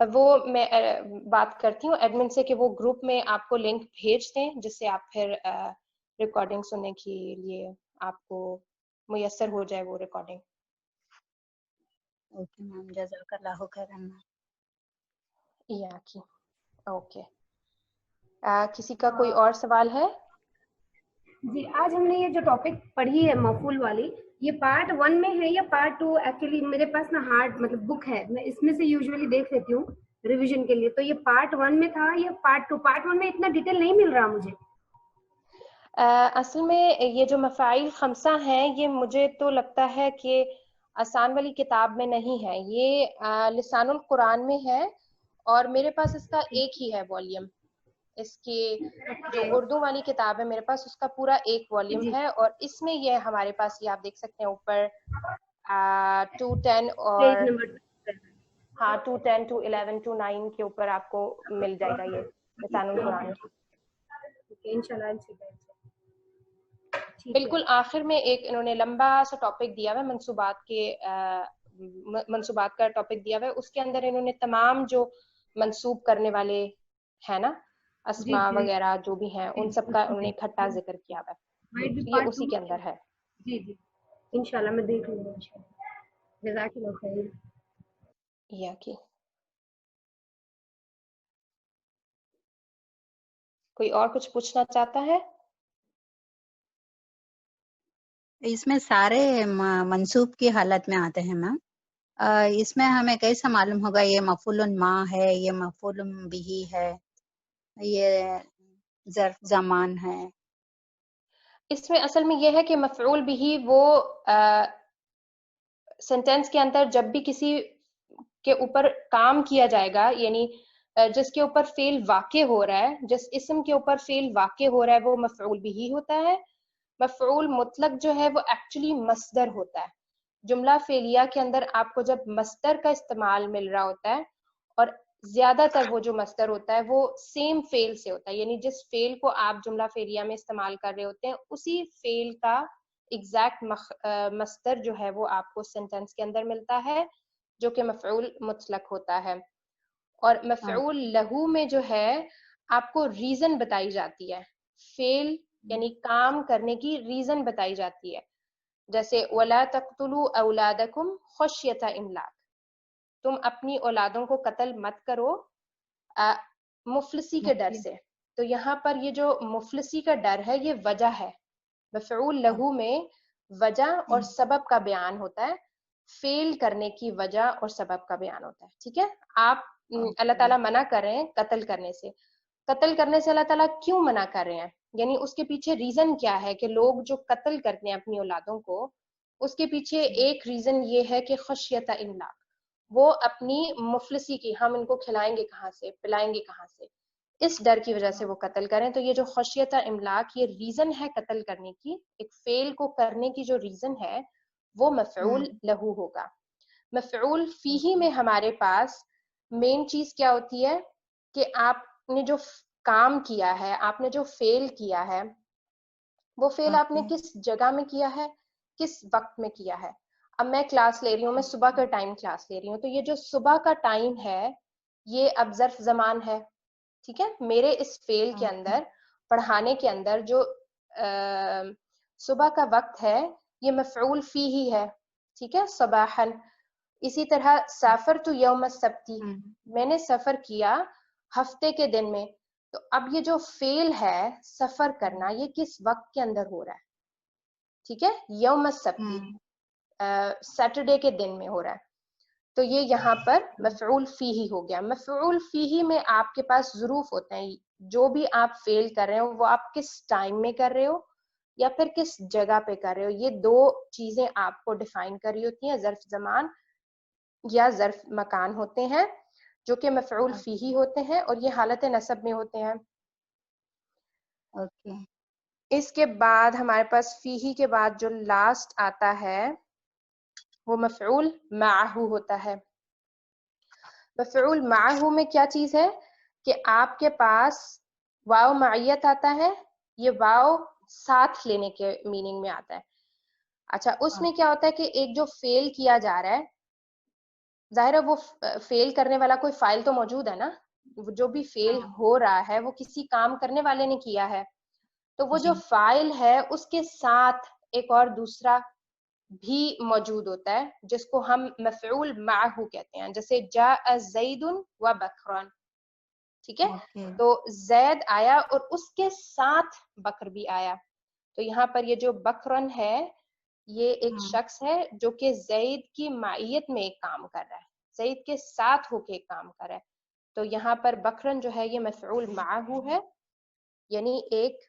[SPEAKER 1] وہ میں بات کرتی ہوں ایڈمن سے کہ وہ گروپ میں آپ کو لنک بھیج دیں جس سے آپ پھر ریکارڈنگ سننے کے لیے آپ کو میسر ہو جائے وہ ریکارڈنگ.
[SPEAKER 3] اوکے میم جزاک اللہ خیرا.
[SPEAKER 1] یا کی اوکے. کسی کا کوئی اور سوال ہے؟
[SPEAKER 2] جی آج ہم نے یہ جو ٹاپک پڑھی ہے مفعول والی یہ پارٹ 1 میں ہے یا پارٹ 2؟ ایکچولی میرے پاس نا ہارڈ مطلب بک ہے میں اس میں سے یوزلی دیکھ لیتی ہوں ریویژن کے لیے. تو یہ پارٹ 1 میں تھا یا پارٹ 2؟ پارٹ 1 میں اتنا ڈیٹیل نہیں مل رہا مجھے.
[SPEAKER 1] اصل میں یہ جو مفاعیل خمسہ ہیں یہ مجھے تو لگتا ہے کہ آسان والی کتاب میں نہیں ہے. یہ لسان القرآن میں ہے اور میرے پاس اس کا ایک ہی ہے والیوم. اس کی جو اردو والی کتاب ہے میرے پاس اس کا پورا ایک والیوم
[SPEAKER 2] جی
[SPEAKER 1] ہے اور اس میں یہ ہمارے پاس یہ آپ دیکھ سکتے ہیں اوپر 210
[SPEAKER 2] پیج
[SPEAKER 1] اور
[SPEAKER 2] نمبر
[SPEAKER 1] ہاں 210 211 29 کے اوپر آپ کو مل جائے گا یہ لسان القرآن.
[SPEAKER 2] انشاءاللہ.
[SPEAKER 1] بالکل آخر میں ایک انہوں نے لمبا سا ٹاپک دیا ہوا ہے منصوبات کا ٹاپک دیا ہوا ہے. اس کے اندر انہوں نے تمام جو منسوب کرنے والے ہیں نا
[SPEAKER 2] جی
[SPEAKER 1] اسماء
[SPEAKER 2] جی
[SPEAKER 1] وغیرہ جو بھی ہیں ان سب کا انہوں نے اکٹھا ذکر کیا ہوا ہے. یہ اسی کے اندر ہے.
[SPEAKER 2] جی جی انشاءاللہ میں دیکھ لوں گا. جزاک اللہ خیر.
[SPEAKER 1] یا کی کوئی اور کچھ پوچھنا چاہتا ہے؟
[SPEAKER 3] اس میں سارے منصوب کی حالت میں آتے ہیں میم. اس میں ہمیں کیسا معلوم ہوگا یہ مفعول ما ہے یہ مفعول بھی ہے یہ ظرف زمان ہے؟
[SPEAKER 1] اس میں اصل میں یہ ہے کہ مفعول بھی وہ سینٹینس کے اندر جب بھی کسی کے اوپر کام کیا جائے گا یعنی جس کے اوپر فعل واقع ہو رہا ہے جس اسم کے اوپر فعل واقع ہو رہا ہے وہ مفعول بھی ہوتا ہے. مفعول مطلق جو ہے وہ ایکچولی مصدر ہوتا ہے. جملہ فعلیہ کے اندر آپ کو جب مصدر کا استعمال مل رہا ہوتا ہے اور زیادہ تر وہ جو مصدر ہوتا ہے وہ سیم فعل سے ہوتا ہے یعنی جس فعل کو آپ جملہ فعلیہ میں استعمال کر رہے ہوتے ہیں اسی فعل کا ایگزیکٹ مصدر جو ہے وہ آپ کو سینٹینس کے اندر ملتا ہے جو کہ مفعول مطلق ہوتا ہے. اور مفعول لہو میں جو ہے آپ کو ریزن بتائی جاتی ہے فعل یعنی کام کرنے کی ریزن بتائی جاتی ہے. جیسے وَلَا تَقْتُلُوا أَوْلَادَكُمْ خَشْيَةَ إِمْلَاقٍ تم اپنی اولادوں کو قتل مت کرو مفلسی کے ڈر سے. تو یہاں پر یہ جو مفلسی کا ڈر ہے یہ وجہ ہے. مفعول لہو میں وجہ اور سبب کا بیان ہوتا ہے. فیل کرنے کی وجہ اور سبب کا بیان ہوتا ہے. ٹھیک ہے. آپ اللہ تعالیٰ منع کر رہے ہیں قتل کرنے سے. قتل کرنے سے اللہ تعالیٰ کیوں منع کر رہے ہیں یعنی اس کے پیچھے ریزن کیا ہے کہ لوگ جو قتل کرتے ہیں اپنی اولادوں کو اس کے پیچھے ایک ریزن یہ ہے کہ خشیت املاق وہ اپنی مفلسی کی ہم ان کو کھلائیں گے کہاں سے پلائیں گے کہاں سے اس ڈر کی وجہ سے وہ قتل کریں. تو یہ جو خشیت املاق یہ ریزن ہے قتل کرنے کی ایک فعل کو کرنے کی جو ریزن ہے وہ مفعول لہو ہوگا. مفعول فیہ میں ہمارے پاس مین چیز کیا ہوتی ہے کہ آپ نے جو کام کیا ہے آپ نے جو فعل کیا ہے وہ فعل آپ نے کس جگہ میں کیا ہے کس وقت میں کیا ہے. اب میں کلاس لے رہی ہوں میں صبح کا ٹائم کلاس لے رہی ہوں تو یہ جو صبح کا ٹائم ہے یہ اب ظرف زمان ہے. ٹھیک ہے. میرے اس فعل کے اندر پڑھانے کے اندر جو صبح کا وقت ہے یہ مفعول فیہ ہے. ٹھیک ہے. صباحا. اسی طرح سافرت یوم السبت میں نے سفر کیا ہفتے کے دن میں. تو اب یہ جو فعل ہے سفر کرنا یہ کس وقت کے اندر ہو رہا ہے. ٹھیک ہے. یوم السبت سیٹرڈے کے دن میں ہو رہا ہے. تو یہ یہاں پر مفعول فیہ ہو گیا. مفعول فیہ میں آپ کے پاس ظروف ہوتے ہیں جو بھی آپ فعل کر رہے ہو وہ آپ کس ٹائم میں کر رہے ہو یا پھر کس جگہ پہ کر رہے ہو. یہ دو چیزیں آپ کو ڈیفائن کری ہوتی ہیں. ظرف زمان یا ظرف مکان ہوتے ہیں جو کہ مفعول فیہ ہوتے ہیں اور یہ حالت نصب میں ہوتے ہیں. اس کے بعد ہمارے پاس فیہ کے بعد جو لاسٹ آتا ہے وہ مفعول معہ ہوتا ہے. مفعول معہ میں کیا چیز ہے کہ آپ کے پاس واو معیت آتا ہے, یہ واو ساتھ لینے کے میننگ میں آتا ہے. اچھا اس میں کیا ہوتا ہے کہ ایک جو فیل کیا جا رہا ہے, ظاہر ہے وہ فیل کرنے والا کوئی فائل تو موجود ہے نا, جو بھی فیل ہو رہا ہے وہ کسی کام کرنے والے نے کیا ہے, تو وہ جو فائل ہے اس کے ساتھ ایک اور دوسرا بھی موجود ہوتا ہے جس کو ہم مفعول معہ کہتے ہیں, جیسے جاء زید و بکران, ٹھیک ہے, تو زید آیا اور اس کے ساتھ بکر بھی آیا. تو یہاں پر یہ جو بکرن ہے یہ ایک شخص ہے جو کہ زید کی معیت میں ایک کام کر رہا ہے, زید کے ساتھ ہو کے ایک کام کر رہا ہے. تو یہاں پر بکرن جو ہے یہ مفعول معہ ہے, یعنی ایک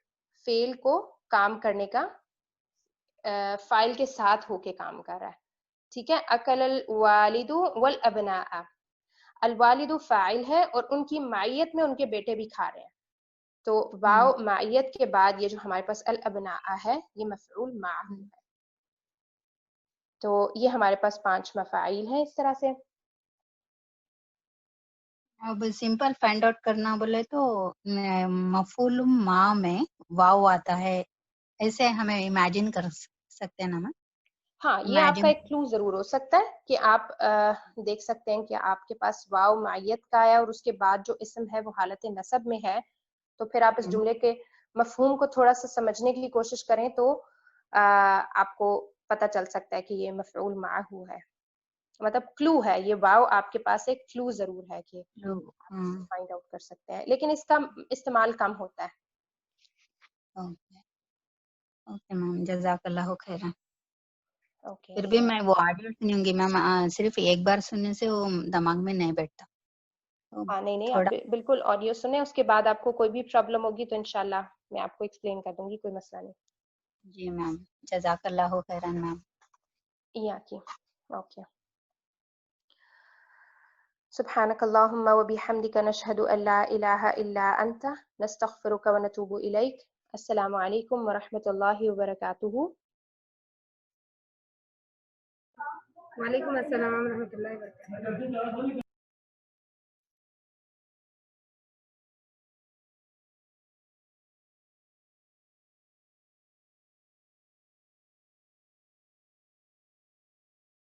[SPEAKER 1] فعل کو کام کرنے کا فائل کے ساتھ ہو کے کام کر رہا ہے, ٹھیک ہے. اکل الوالد والابناء, الوالد فاعل ہے اور ان کی معیت میں ان کے بیٹے بھی کھا رہے ہیں, تو واو معیت کے بعد یہ جو ہمارے پاس الابناء ہے یہ مفعول معہ ہے. تو یہ ہمارے پاس 5 مفاعیل ہیں اس طرح سے.
[SPEAKER 3] اب سمپل فائنڈ آؤٹ کرنا بولے تو مفعول ما میں واو آتا ہے, ایسے ہمیں امیجن کر سکتے ہیں نا میم.
[SPEAKER 1] ہاں یہ آپ کا ایک کلو ضرور ہو سکتا ہے کہ آپ دیکھ سکتے ہیں کہ آپ کے پاس واو معیت کا ہے اور اس کے بعد جو اسم ہے وہ حالت نصب میں ہے, تو پھر آپ اس جملے کے مفہوم کو تھوڑا سا سمجھنے کی کوشش کریں تو آپ کو پتہ چل سکتا ہے کہ یہ مفعول معہ ہے, مطلب کلو ہے, یہ واو آپ کے پاس ایک کلو ضرور ہے کہ فائنڈ آؤٹ کر سکتے ہیں, لیکن اس کا استعمال کم ہوتا ہے.
[SPEAKER 3] اوکے میم, جزاک اللہ خیرا.
[SPEAKER 1] اوکے
[SPEAKER 3] پھر بھی میں وہ آڈیو سنوں گی میم, صرف ایک بار سننے سے وہ دماغ میں نہیں بیٹھتا.
[SPEAKER 1] ہاں نہیں آپ
[SPEAKER 3] تھوڑا
[SPEAKER 1] بالکل آڈیو سنیں, اس کے بعد آپ کو کوئی بھی پرابلم ہوگی تو انشاءاللہ میں آپ کو ایکسپلین کر دوں گی, کوئی مسئلہ نہیں.
[SPEAKER 3] جی میم, جزاک اللہ خیرا میم.
[SPEAKER 1] اوکے. سبحانك اللهم وبحمدك نشهد أن لا إله إلا أنت نستغفرك ونتوب إليك. السلام عليكم ورحمة الله وبركاته.
[SPEAKER 2] وعلیکم السلام ورحمۃ اللہ وبرکاتہ.